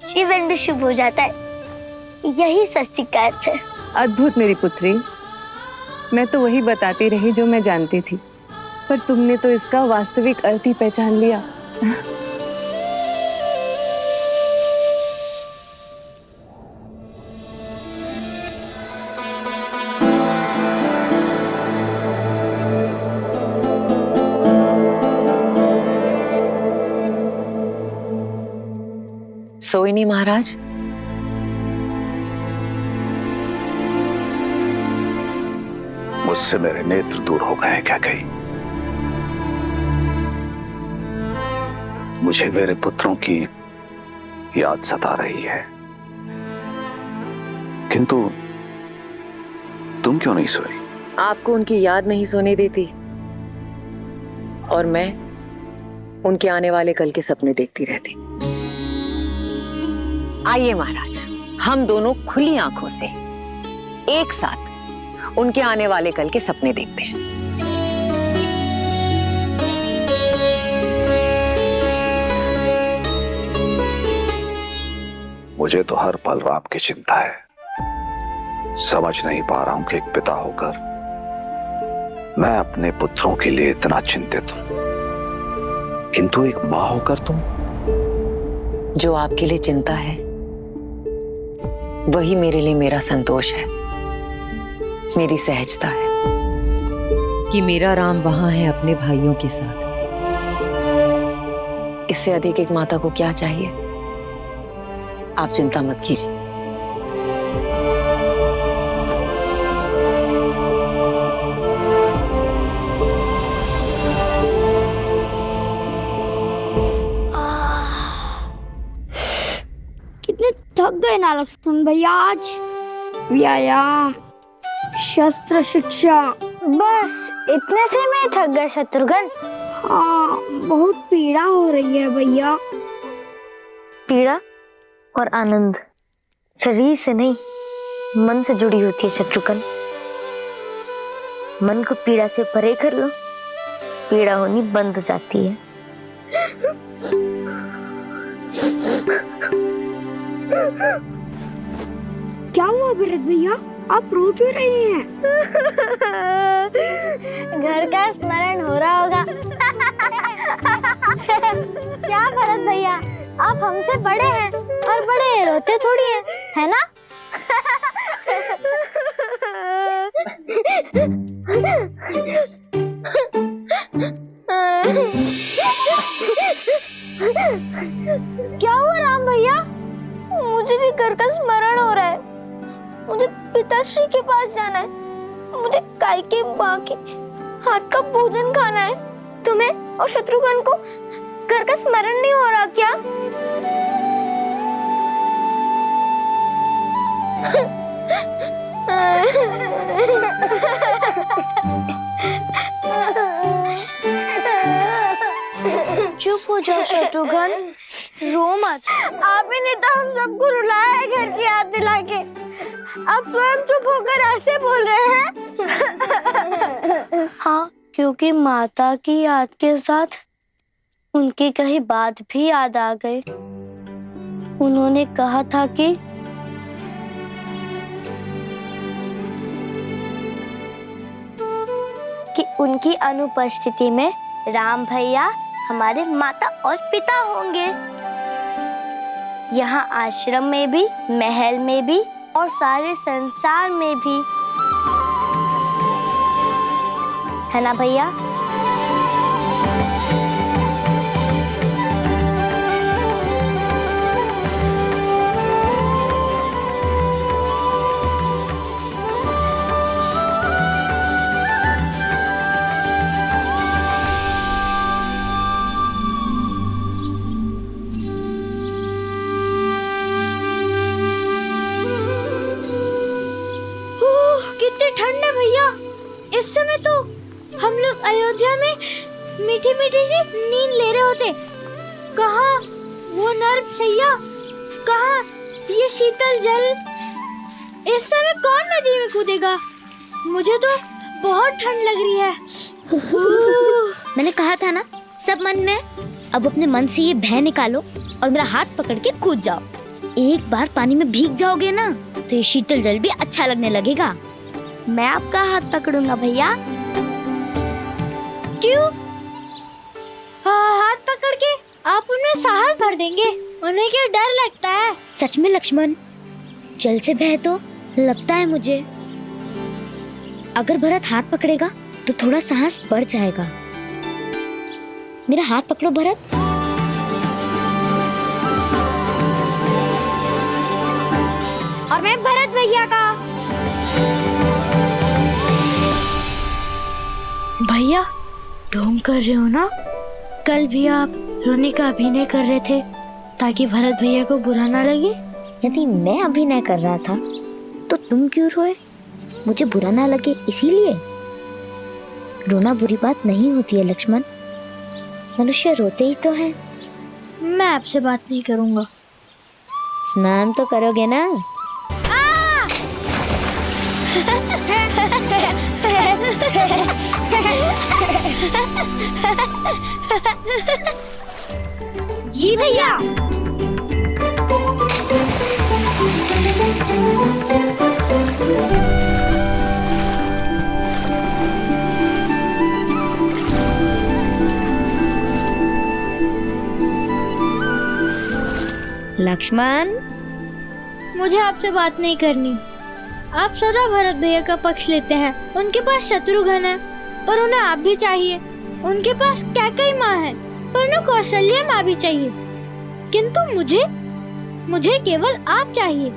जीवन भी शुभ हो जाता है। यही स्वस्तिक का अर्थ है। अद्भुत मेरी पुत्री। मैं तो वही बताती रही जो मैं जानती थी, पर तुमने तो इसका वास्तविक अर्थ ही पहचान लिया। सोए नहीं महाराज? मुझसे मेरे नेत्र दूर हो गए हैं क्या कहीं? मुझे मेरे पुत्रों की याद सता रही है, किंतु तुम क्यों नहीं सोई? आपको उनकी याद नहीं सोने देती, और मैं उनके आने वाले कल के सपने देखती रहती। आइए महाराज, हम दोनों खुली आंखों से एक साथ उनके आने वाले कल के सपने देखते हैं। मुझे तो हर पल राम की चिंता है। समझ नहीं पा रहा हूं कि एक पिता होकर मैं अपने पुत्रों के लिए इतना चिंतित हूं, किंतु एक मां होकर तुम। जो आपके लिए चिंता है वही मेरे लिए मेरा संतोष है, मेरी सहजता है कि मेरा राम वहां है अपने भाइयों के साथ। इससे अधिक एक माता को क्या चाहिए? आप चिंता मत कीजिए। कितने थक गए ना लक्ष्मण भैया आज। व्यायाम, शस्त्र शिक्षा, बस इतने से में थक गए शत्रुघ्न। हाँ, बहुत पीड़ा हो रही है भैया। पीड़ा और आनंद शरीर से नहीं, मन से जुड़ी होती है शत्रुघ्न। मन को पीड़ा से परे कर लो, पीड़ा होनी बंद हो जाती है। क्या हुआ भरत भैया, आप रो क्यों रहे हैं? घर का स्मरण हो रहा होगा। क्या भरत भैया, आप हमसे बड़े हैं और बड़े रोते थोड़ी हैं, है ना? क्या हुआ राम भैया? मुझे भी घर का स्मरण हो रहा है। मुझे पिताश्री के पास जाना है। मुझे काइके माँ के हाथ का भोजन खाना है। तुम्हें और शत्रुघ्न को घर का स्मरण नहीं हो रहा क्या? चुप हो जाओ शत्रुघ्न, रो मत। आप ही ने तो हम सबको रुलाया है घर की याद दिला के। आप स्वयं चुप होकर ऐसे बोल रहे हैं। हाँ, क्योंकि माता की याद के साथ उनकी कही बात भी याद आ गई। उन्होंने कहा था कि उनकी अनुपस्थिति में राम भैया हमारे माता और पिता होंगे। यहाँ आश्रम में भी, महल में भी और सारे संसार में भी, है ना भैया? ठंड है भैया। इस समय तो हम लोग अयोध्या में मीठी मीठी सी नींद ले रहे होते। कहाँ वो नर्म सैया, कहाँ ये शीतल जल। इस समय कौन नदी में कूदेगा? मुझे तो बहुत ठंड लग रही है। मैंने कहा था ना, सब मन में। अब अपने मन से ये भय निकालो और मेरा हाथ पकड़ के कूद जाओ। एक बार पानी में भीग जाओगे ना तो ये शीतल जल भी अच्छा लगने लगेगा। मैं आपका हाथ पकड़ूंगा भैया। क्यों? हाथ पकड़ के आप उनमें साहस भर देंगे। उन्हें क्या डर लगता है? सच में लक्ष्मण, जल से भय तो लगता है मुझे। अगर भरत हाथ पकड़ेगा तो थोड़ा साहस बढ़ जाएगा। मेरा हाथ पकड़ो भरत। और मैं भरत भैया का। भैया, ढोंग कर रहे हो ना? कल भी आप रोने का अभिनय कर रहे थे ताकि भरत भैया को बुरा ना लगे। यदि मैं अभिनय कर रहा था तो तुम क्यों रोए? मुझे बुरा ना लगे इसीलिए? रोना बुरी बात नहीं होती है लक्ष्मण। मनुष्य रोते ही तो हैं। मैं आपसे बात नहीं करूंगा। स्नान तो करोगे ना? जी भैया। लक्ष्मण, मुझे आपसे बात नहीं करनी। आप सदा भरत भैया का पक्ष लेते हैं। उनके पास शत्रुघ्न है पर उन्हें आप भी चाहिए। उनके पास कैकेयी माँ है पर उन्हें कौशल्या माँ भी चाहिए। किंतु मुझे केवल आप चाहिए।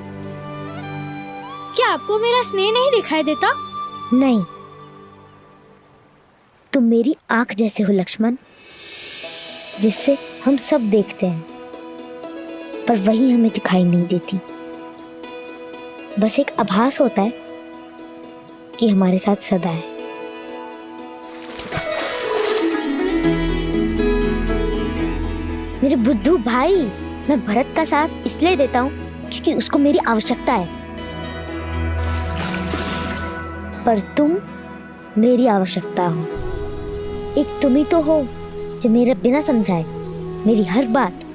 क्या आपको मेरा स्नेह नहीं दिखाई देता? नहीं, तुम मेरी आंख जैसे हो लक्ष्मण, जिससे हम सब देखते हैं पर वही हमें दिखाई नहीं देती। बस एक आभास होता है कि हमारे साथ सदा है। मेरे बुद्धू भाई, मैं भरत का साथ इसलिए देता हूँ क्योंकि उसको मेरी आवश्यकता है, पर तुम मेरी आवश्यकता हो। एक तुम ही तो हो जो मेरे बिना समझाए मेरी हर बात,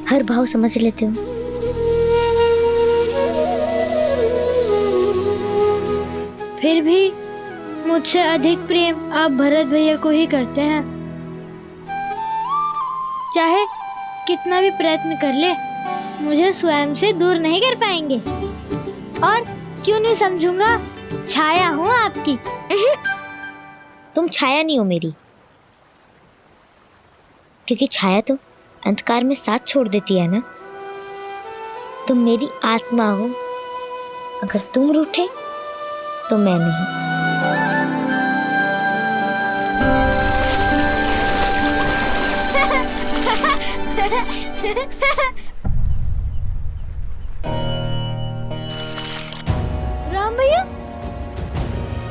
हर भाव समझ लेते हो। फिर भी मुझसे अधिक प्रेम आप भरत भैया को ही करते हैं। चाहे कितना भी प्रयत्न कर ले, मुझे स्वयं से दूर नहीं कर पाएंगे। और क्यों नहीं समझूंगा, छाया हूँ आपकी। तुम छाया नहीं हो मेरी, क्योंकि छाया तो अंधकार में साथ छोड़ देती है ना। तुम मेरी आत्मा हो। अगर तुम रूठे तो मैं नहीं। राम भैया,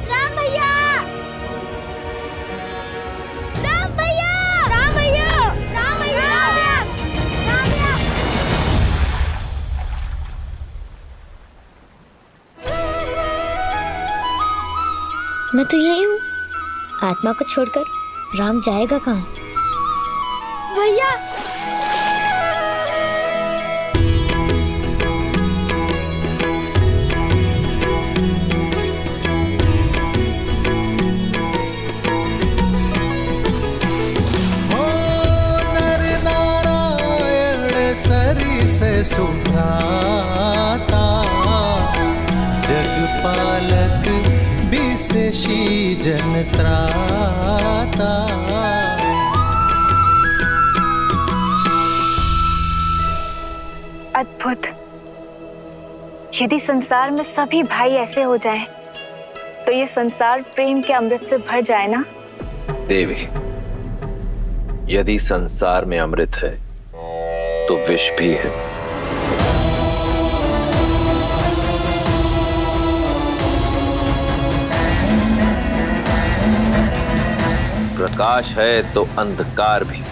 राम भैया, राम भैया, राम भैया, राम भैया, राम भैया, तो यही हूँ। आत्मा को छोड़कर राम जाएगा कहाँ? भैया नर नारायण सरी से सुभ्राता, जगपालक विशेषी जन त्राता। अद्भुत। यदि संसार में सभी भाई ऐसे हो जाएं, तो ये संसार प्रेम के अमृत से भर जाए ना। देवी, यदि संसार में अमृत है तो विष भी है। प्रकाश है तो अंधकार भी।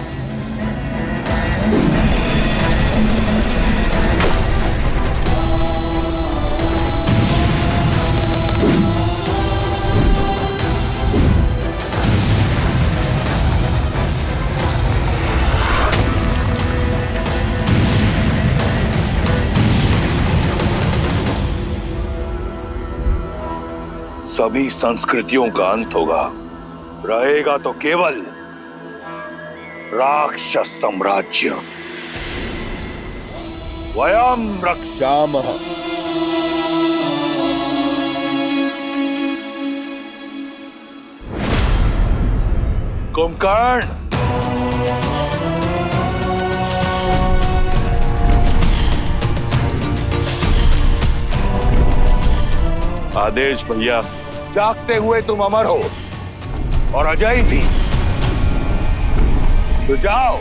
सभी संस्कृतियों का अंत होगा, रहेगा तो केवल राक्षस साम्राज्य। वयम रक्षामः। कुंभकर्ण, आदेश भैया। जागते हुए तुम अमर हो और अजय भी। तो जाओ,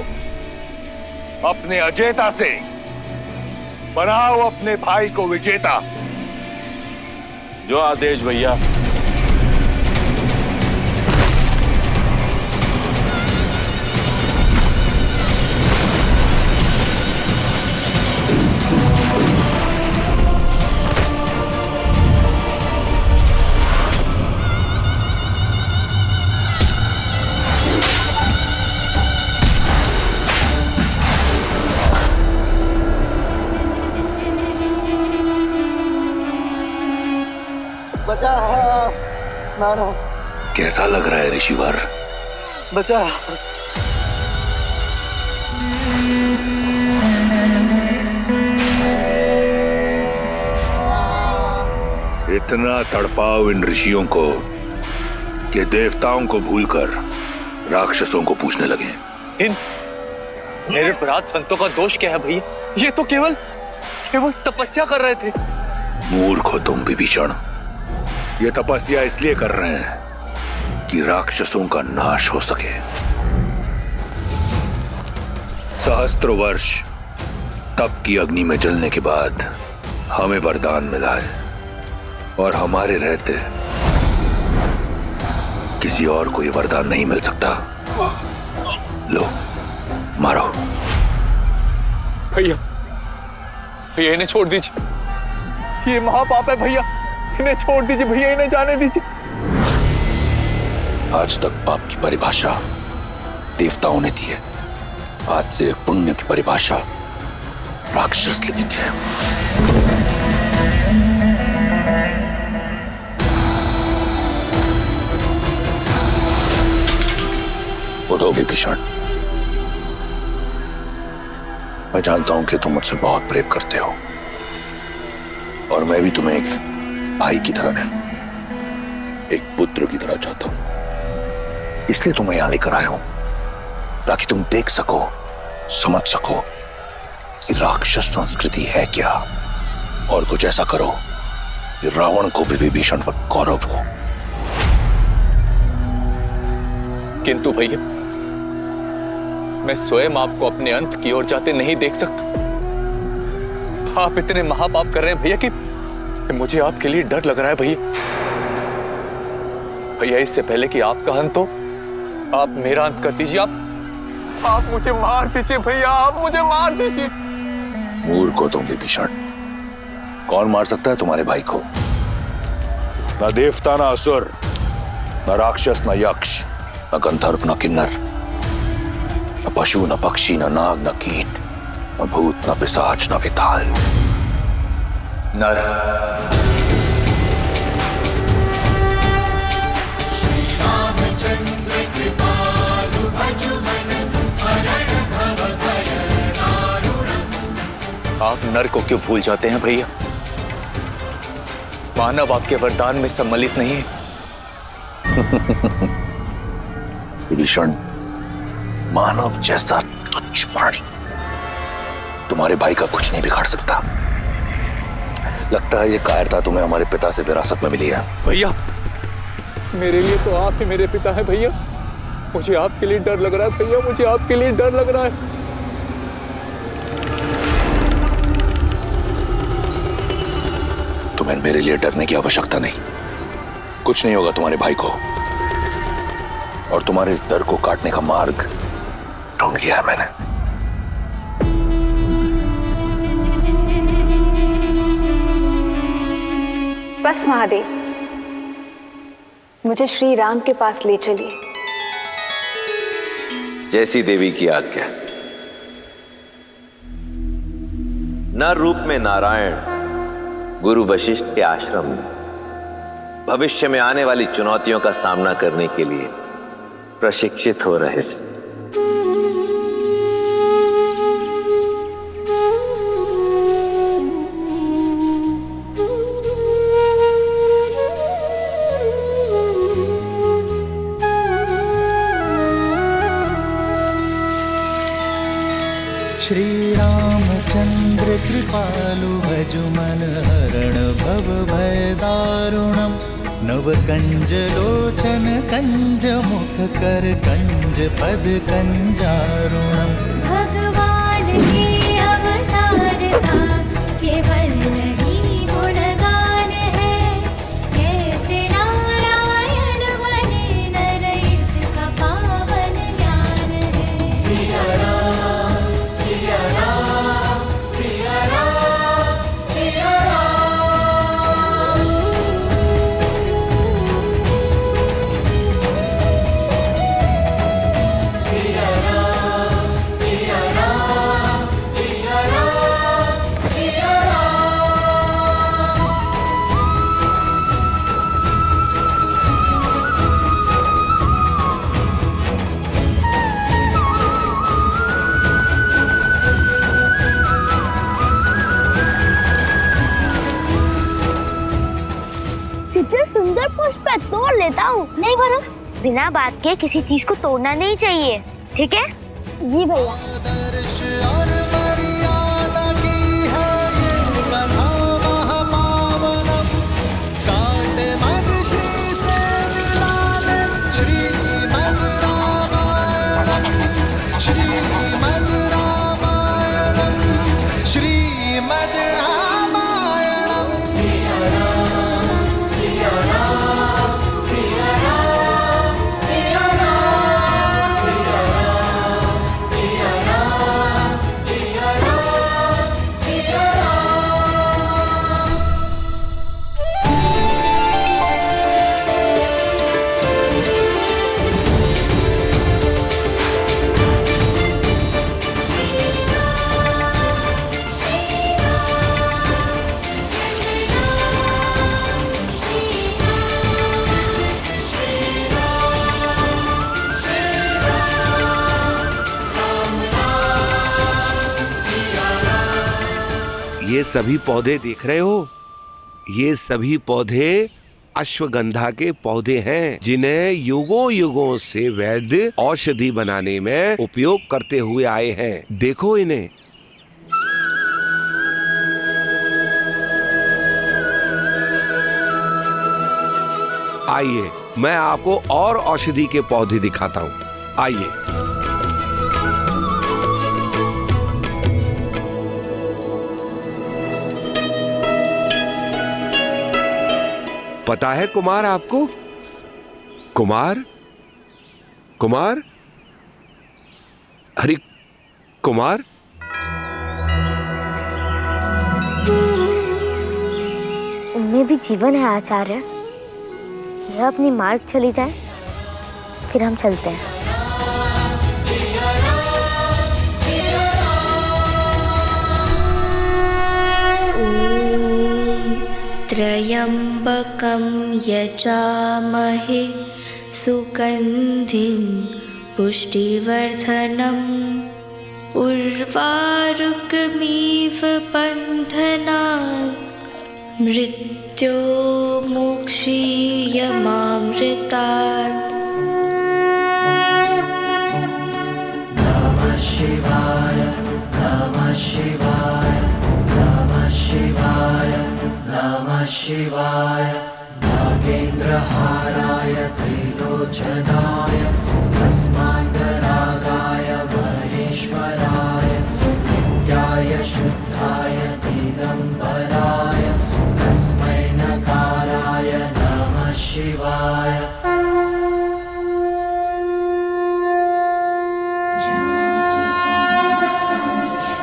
अपने अजेता से बनाओ अपने भाई को विजेता। जो आदेश भैया। बचा मारो। कैसा लग रहा है ऋषिवर? बचा। इतना तड़पाओ इन ऋषियों को कि देवताओं को भूलकर राक्षसों को पूछने लगे। इन मेरे अपराध संतों का दोष क्या है भैया? ये तो केवल तपस्या कर रहे थे। मूर्ख हो तुम विभीषण। ये तपस्या इसलिए कर रहे हैं कि राक्षसों का नाश हो सके। सहस्त्रों वर्ष तप की अग्नि में जलने के बाद हमें वरदान मिला है, और हमारे रहते किसी और को ये वरदान नहीं मिल सकता। लो, मारो। भैया भैया, इन्हें छोड़ दीजिए। ये महापाप है भैया, इन्हें छोड़ दीजिए भैया, इन्हें जाने दीजिए। आज तक पाप की परिभाषा देवताओं ने दी है, आज से पुण्य की परिभाषा राक्षस लिखेंगे। उठो विभीषण। मैं जानता हूं कि तुम मुझसे बहुत प्रेम करते हो, और मैं भी तुम्हें एक भाई की तरह, एक पुत्र की तरह चाहता हूं। इसलिए तुम्हें यहां लेकर आया हूं, ताकि तुम देख सको, समझ सको कि राक्षस संस्कृति है क्या, और कुछ ऐसा करो कि रावण को भी विभीषण पर गौरव हो। किंतु भैया, मैं स्वयं आपको अपने अंत की ओर जाते नहीं देख सकता। आप इतने महापाप कर रहे हैं भैया कि मुझे आपके लिए डर लग रहा है भैया। भैया, इससे पहले कि आपका अंत हो, आप मेरा अंत कर दीजिए। आप मुझे मार दीजिए भैया, आप मुझे मार दीजिए। मूर्ख हो तुम विभीषण। कौन मार सकता है तुम्हारे भाई को? ना देवता ना असुर, न राक्षस न यक्ष न गंधर्व न किन्नर न पशु न पक्षी न नाग न कीट न भूत न पिशाच न विताल नर आप नर को क्यों भूल जाते हैं भैया? मानव आपके वरदान में सम्मिलित नहीं है। विभीषण, मानव जैसा तुच्छ प्राणी तुम्हारे भाई का कुछ नहीं बिगाड़ सकता। लगता है ये कायरता तुम्हें हमारे पिता से विरासत में मिली है। भैया, मेरे लिए तो आप ही मेरे पिता हैं भैया। मुझे आपके लिए डर लग रहा है भैया, मुझे आपके लिए डर लग रहा है। तुम्हें मेरे लिए डरने की आवश्यकता नहीं। कुछ नहीं होगा तुम्हारे भाई को, और तुम्हारे इस डर को काटने का मार्ग ढूंढ लिया है मैंने। बस महादेव, मुझे श्री राम के पास ले चलिए। जैसी देवी की आज्ञा। नर रूप में नारायण गुरु वशिष्ठ के आश्रम में भविष्य में आने वाली चुनौतियों का सामना करने के लिए प्रशिक्षित हो रहे थे। श्री रामचंद्र कृपालु भजु मन हरण भव भय दारुणम नव कंज लोचन कंज मुख कर कंज पद कंजारुणम। भगवान के अवतार का केवल नहीं गुणगान है, कैसे नारायण बने नर इसका पावन ज्ञान है। सिया राम सिया राम सिया राम सिया राम। सिया राम सिया राम सिया राम सिया राम। कितने सुंदर पुष्प है, तोड़ लेता हूँ। नहीं भरो, बिना बात के किसी चीज को तोड़ना नहीं चाहिए, ठीक है? जी भैया। आदर्श और मर्यादा की है ये कथा महापावनम। काट मद श्री से मिलाले श्रीमद् रामायणम श्रीमद् रामायणम श्रीमद् रामायणम। सिया राम सिया राम सिया राम सिया राम सिया राम सिया राम सिया राम सिया राम। ये सभी पौधे देख रहे हो? ये सभी पौधे अश्वगंधा के पौधे हैं, जिन्हें युगों युगों से वैद्य औषधि बनाने में उपयोग करते हुए आए हैं। देखो इन्हें। आइए, मैं आपको और औषधि के पौधे दिखाता हूँ। आइए। पता है कुमार आपको? कुमार कुमार अरे कुमार, उनमें भी जीवन है आचार्य। यह अपनी मार्ग चली जाए फिर हम चलते हैं। त्र्यम्बकं यजामहे सुगन्धिं पुष्टिवर्धनम् उर्वारुकमिव बन्धनान् मृत्योर्मुक्षीयमामृतात्। नमः शिवाय नमः शिवाय नमः शिवाय नमः शिवाय नागेन्द्रहाराय त्रिलोचनाय तस्मान्तरागाय महेश्वराय नित्याय शुद्धाय दिगम्बराय तस्मै नकाराय नमः शिवाय।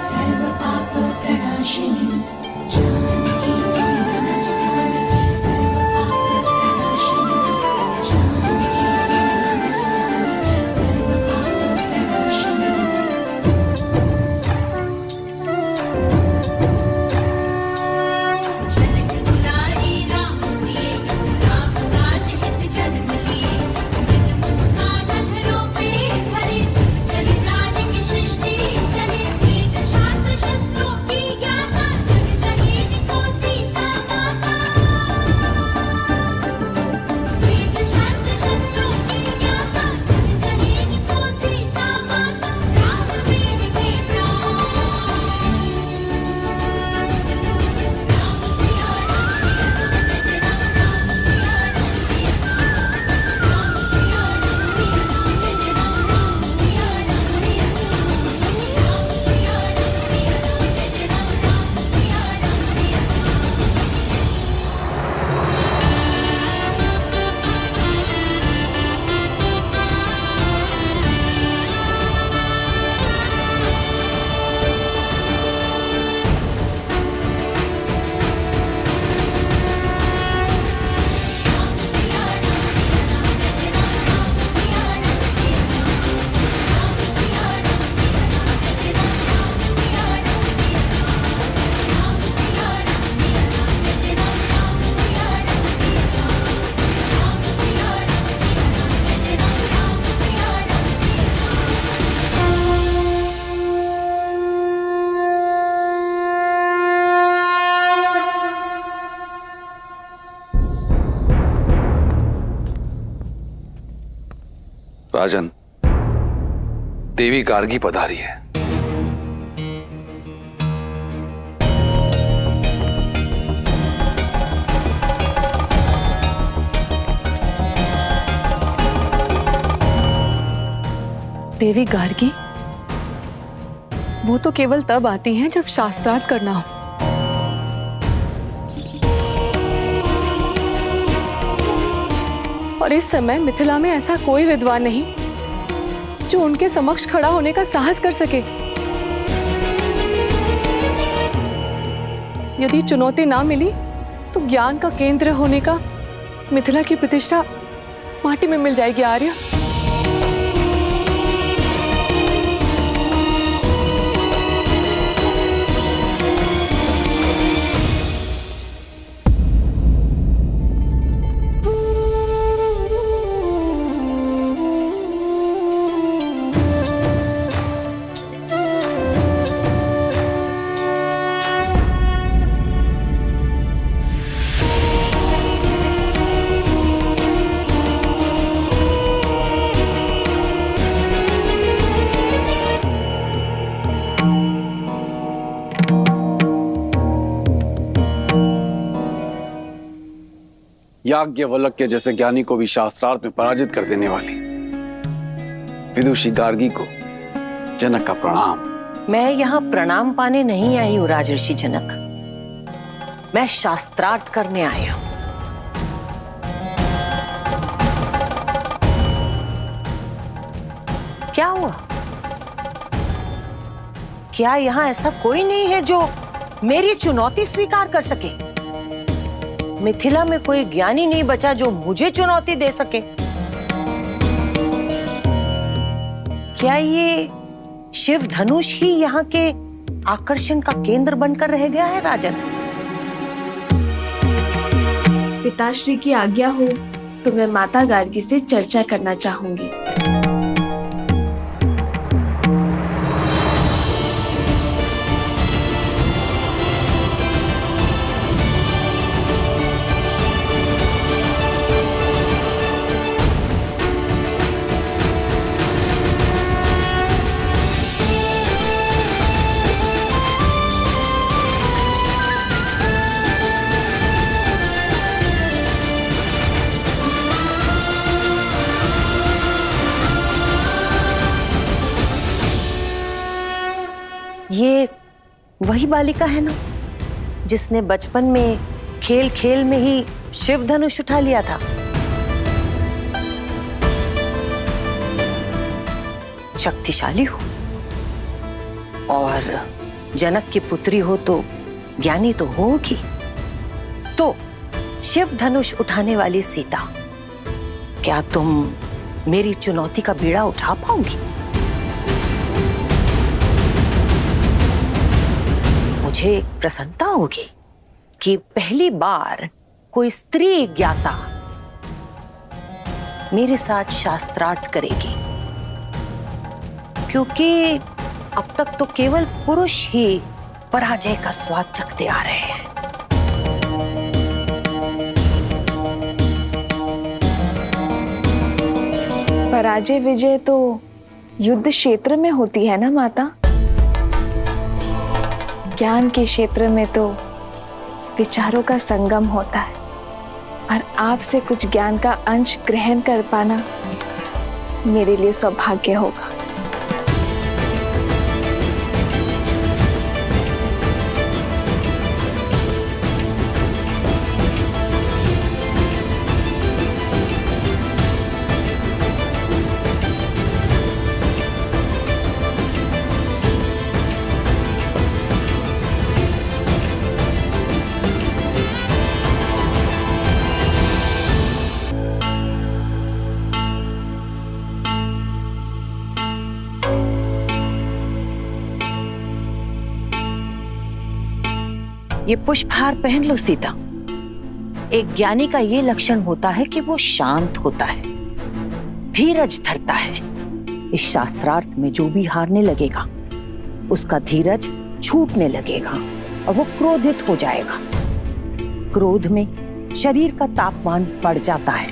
सर्वपापप्रणाशिनी जानकी त्वं नमस्यामि सर्वपापप्रणाशिनी जानकी त्वं नमस्यामि सर्वपापप्रणाशिनी। जनक दुलारी राम प्रिय राम काज हित जन लिए मृद मुस्कान अधरों पे भरे चल जानकी सृष्टि चले वेद शास्त्र शस्त्रों की ज्ञाता जगत रहित को सीता माता। वेद शास्त्र शस्त्रों की ज्ञाता जगत रहित को सीता माता। राम वीर के प्राण राम सिया राम सिया राम जय जय राम राम सिया राम सिया राम सिया राम सिया राम जय जय राम राम सिया राम सिया राम सिया राम सिया राम जय जय राम राम सिया राम सिया राजन, देवी गार्गी पधारी है। देवी गार्गी? वो तो केवल तब आती हैं जब शास्त्रार्थ करना हो। और इस समय मिथिला में ऐसा कोई विद्वान नहीं जो उनके समक्ष खड़ा होने का साहस कर सके। यदि चुनौती ना मिली तो ज्ञान का केंद्र होने का मिथिला की प्रतिष्ठा माटी में मिल जाएगी। आर्य, याज्ञवल्क्य के जैसे ज्ञानी को भी शास्त्रार्थ में पराजित कर देने वाली विदुषी गार्गी को जनक का प्रणाम। मैं यहाँ प्रणाम पाने नहीं आई हूँ राजर्षि जनक, मैं शास्त्रार्थ करने आया हूँ। क्या हुआ? क्या यहाँ ऐसा कोई नहीं है जो मेरी चुनौती स्वीकार कर सके? मिथिला में कोई ज्ञानी नहीं बचा जो मुझे चुनौती दे सके। क्या ये शिव धनुष ही यहाँ के आकर्षण का केंद्र बनकर रह गया है राजन? पिताश्री की आज्ञा हो तो मैं माता गार्गी से चर्चा करना चाहूंगी। ये वही बालिका है ना जिसने बचपन में खेल खेल में ही शिव धनुष उठा लिया था? शक्तिशाली हो और जनक की पुत्री हो तो ज्ञानी तो होगी। तो शिव धनुष उठाने वाली सीता, क्या तुम मेरी चुनौती का बीड़ा उठा पाओगी? मुझे प्रसन्नता होगी कि पहली बार कोई स्त्री ज्ञाता मेरे साथ शास्त्रार्थ करेगी, क्योंकि अब तक तो केवल पुरुष ही पराजय का स्वाद चखते आ रहे हैं। पराजय विजय तो युद्ध क्षेत्र में होती है ना माता? ज्ञान के क्षेत्र में तो विचारों का संगम होता है, और आपसे कुछ ज्ञान का अंश ग्रहण कर पाना मेरे लिए सौभाग्य होगा। ये पुष्पहार पहन लो सीता। एक ज्ञानी का ये लक्षण होता है कि वो शांत होता है, धीरज धरता है। इस शास्त्रार्थ में जो भी हारने लगेगा उसका धीरज छूटने लगेगा और वो क्रोधित हो जाएगा। क्रोध में शरीर का तापमान बढ़ जाता है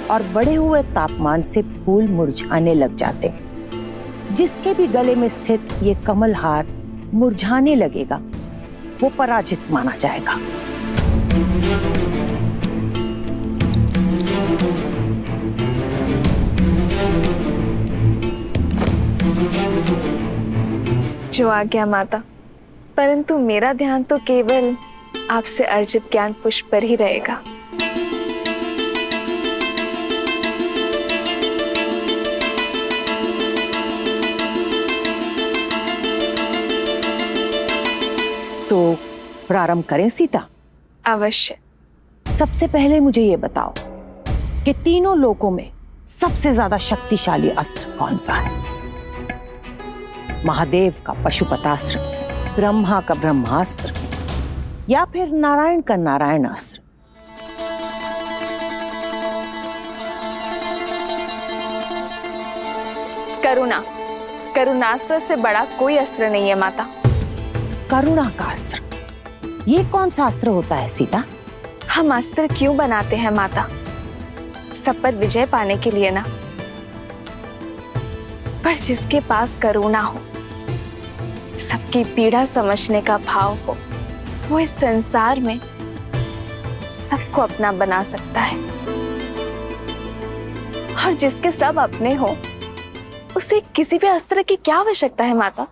और बढ़े हुए तापमान से फूल मुरझाने लग जाते हैं। जिसके भी गले में स्थित ये कमल हार मुरझाने लगेगा वो पराजित माना जाएगा। जो आज्ञा माता, परंतु मेरा ध्यान तो केवल आपसे अर्जित ज्ञान पुष्प पर ही रहेगा। तो प्रारंभ करें सीता? अवश्य। सबसे पहले मुझे ये बताओ कि तीनों लोकों में सबसे ज्यादा शक्तिशाली अस्त्र कौन सा है? महादेव का पशुपतास्त्र, ब्रह्मा का ब्रह्मास्त्र, या फिर नारायण का नारायण अस्त्र? करुणा, करुणास्त्र से बड़ा कोई अस्त्र नहीं है माता। करुणा का अस्त्र, ये कौन सा अस्त्र होता है सीता? हम अस्त्र क्यों बनाते हैं माता? सब पर विजय पाने के लिए ना। पर जिसके पास करुणा हो, सबकी पीड़ा समझने का भाव हो, वो इस संसार में सबको अपना बना सकता है। और जिसके सब अपने हो, उसे किसी भी अस्त्र की क्या आवश्यकता है माता?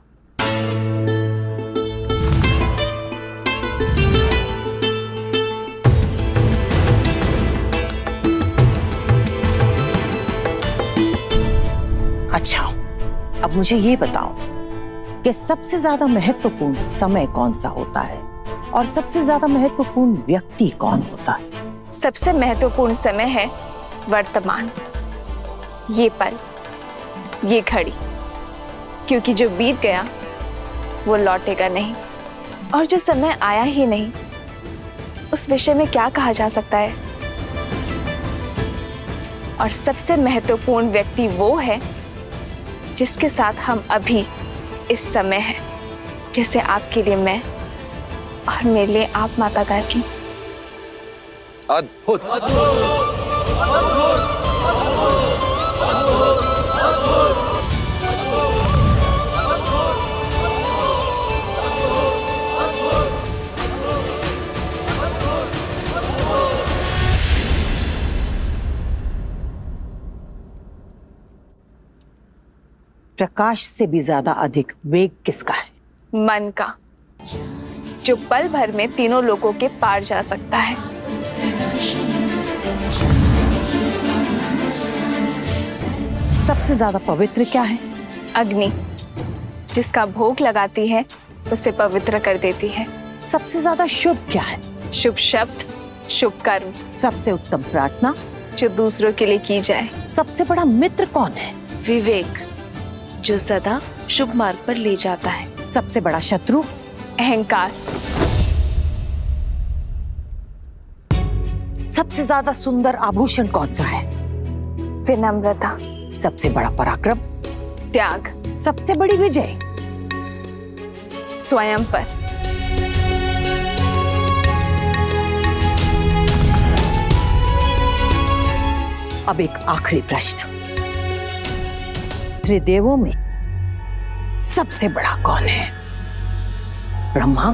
अच्छा, अब मुझे ये बताओ कि सबसे ज्यादा महत्वपूर्ण समय कौन सा होता है और सबसे ज्यादा महत्वपूर्ण व्यक्ति कौन होता है? सबसे महत्वपूर्ण समय है वर्तमान, ये पल, ये घड़ी, क्योंकि जो बीत गया वो लौटेगा नहीं, और जो समय आया ही नहीं उस विषय में क्या कहा जा सकता है। और सबसे महत्वपूर्ण व्यक्ति वो है जिसके साथ हम अभी इस समय हैं, जैसे आपके लिए मैं और मेरे लिए आप, माता गार्गी। अद्भुत। प्रकाश से भी ज्यादा अधिक वेग किसका है? मन का, जो पल भर में तीनों लोगों के पार जा सकता है। सबसे ज्यादा पवित्र क्या है? अग्नि, जिसका भोग लगाती है उसे पवित्र कर देती है। सबसे ज्यादा शुभ क्या है? शुभ शब्द, शुभ कर्म। सबसे उत्तम प्रार्थना, जो दूसरों के लिए की जाए। सबसे बड़ा मित्र कौन है? विवेक, जो सदा शुभ मार्ग पर ले जाता है। सबसे बड़ा शत्रु? अहंकार। सबसे ज्यादा सुंदर आभूषण कौन सा है? विनम्रता। सबसे बड़ा पराक्रम? त्याग। सबसे बड़ी विजय? स्वयं पर। अब एक आखिरी प्रश्न, त्रिदेवों में सबसे बड़ा कौन है? ब्रह्मा,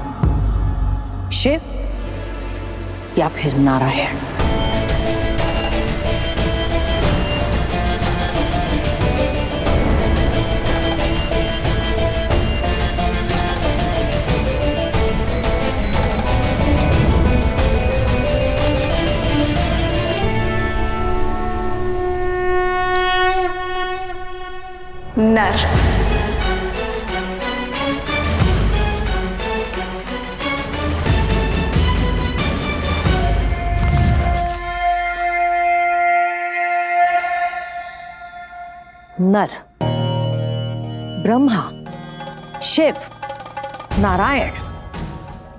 शिव या फिर नारायण? नर। नर, ब्रह्मा, शिव, नारायण,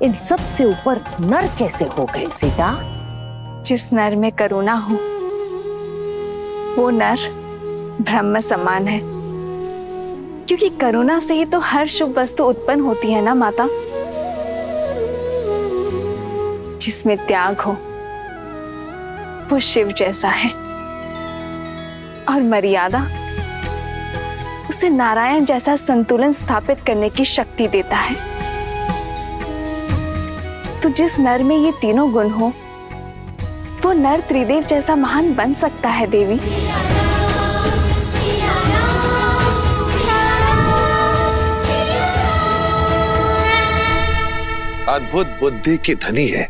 इन सब से ऊपर नर कैसे हो गए सीता? जिस नर में करुणा हो वो नर ब्रह्म समान है, क्योंकि करुणा से ही तो हर शुभ वस्तु उत्पन्न होती है ना माता। जिसमें त्याग हो वो शिव जैसा है, और मर्यादा उसे नारायण जैसा संतुलन स्थापित करने की शक्ति देता है। तो जिस नर में ये तीनों गुण हो वो नर त्रिदेव जैसा महान बन सकता है देवी। अद्भुत बुद्धि की धनी है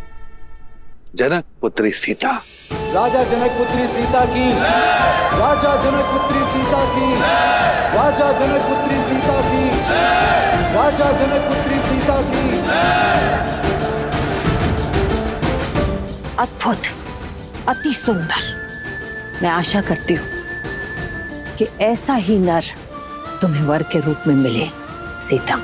जनक पुत्री सीता। राजा जनक पुत्री सीता की, राजा जनक पुत्री सीता की, राजा जनक पुत्री सीता की, राजा जनक पुत्री सीता की। अद्भुत, अति सुंदर। मैं आशा करती हूँ कि ऐसा ही नर तुम्हें वर के रूप में मिले सीता।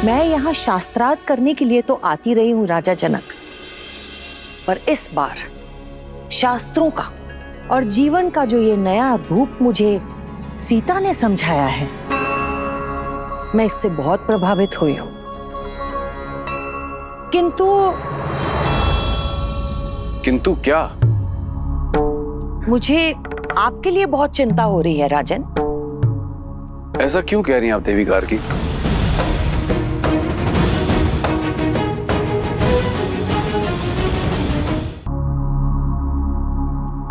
मैं यहाँ शास्त्रार्थ करने के लिए तो आती रही हूँ राजा जनक, पर इस बार शास्त्रों का और जीवन का जो ये नया रूप मुझे सीता ने समझाया है, मैं इससे बहुत प्रभावित हुई हूं। किंतु क्या? मुझे आपके लिए बहुत चिंता हो रही है राजन। ऐसा क्यों कह रही हैं आप देवी गार्गी?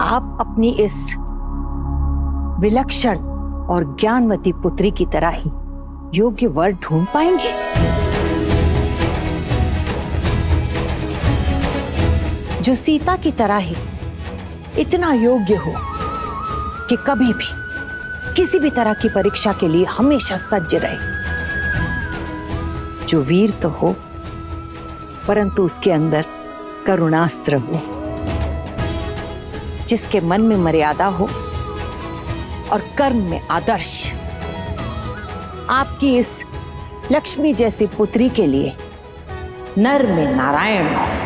आप अपनी इस विलक्षण और ज्ञानवती पुत्री की तरह ही योग्य वर ढूंढ पाएंगे? जो सीता की तरह ही इतना योग्य हो कि कभी भी किसी भी तरह की परीक्षा के लिए हमेशा सज्ज रहे। जो वीर तो हो परंतु उसके अंदर करुणास्त्र हो, जिसके मन में मर्यादा हो और कर्म में आदर्श। आपकी इस लक्ष्मी जैसी पुत्री के लिए नर में नारायण हो।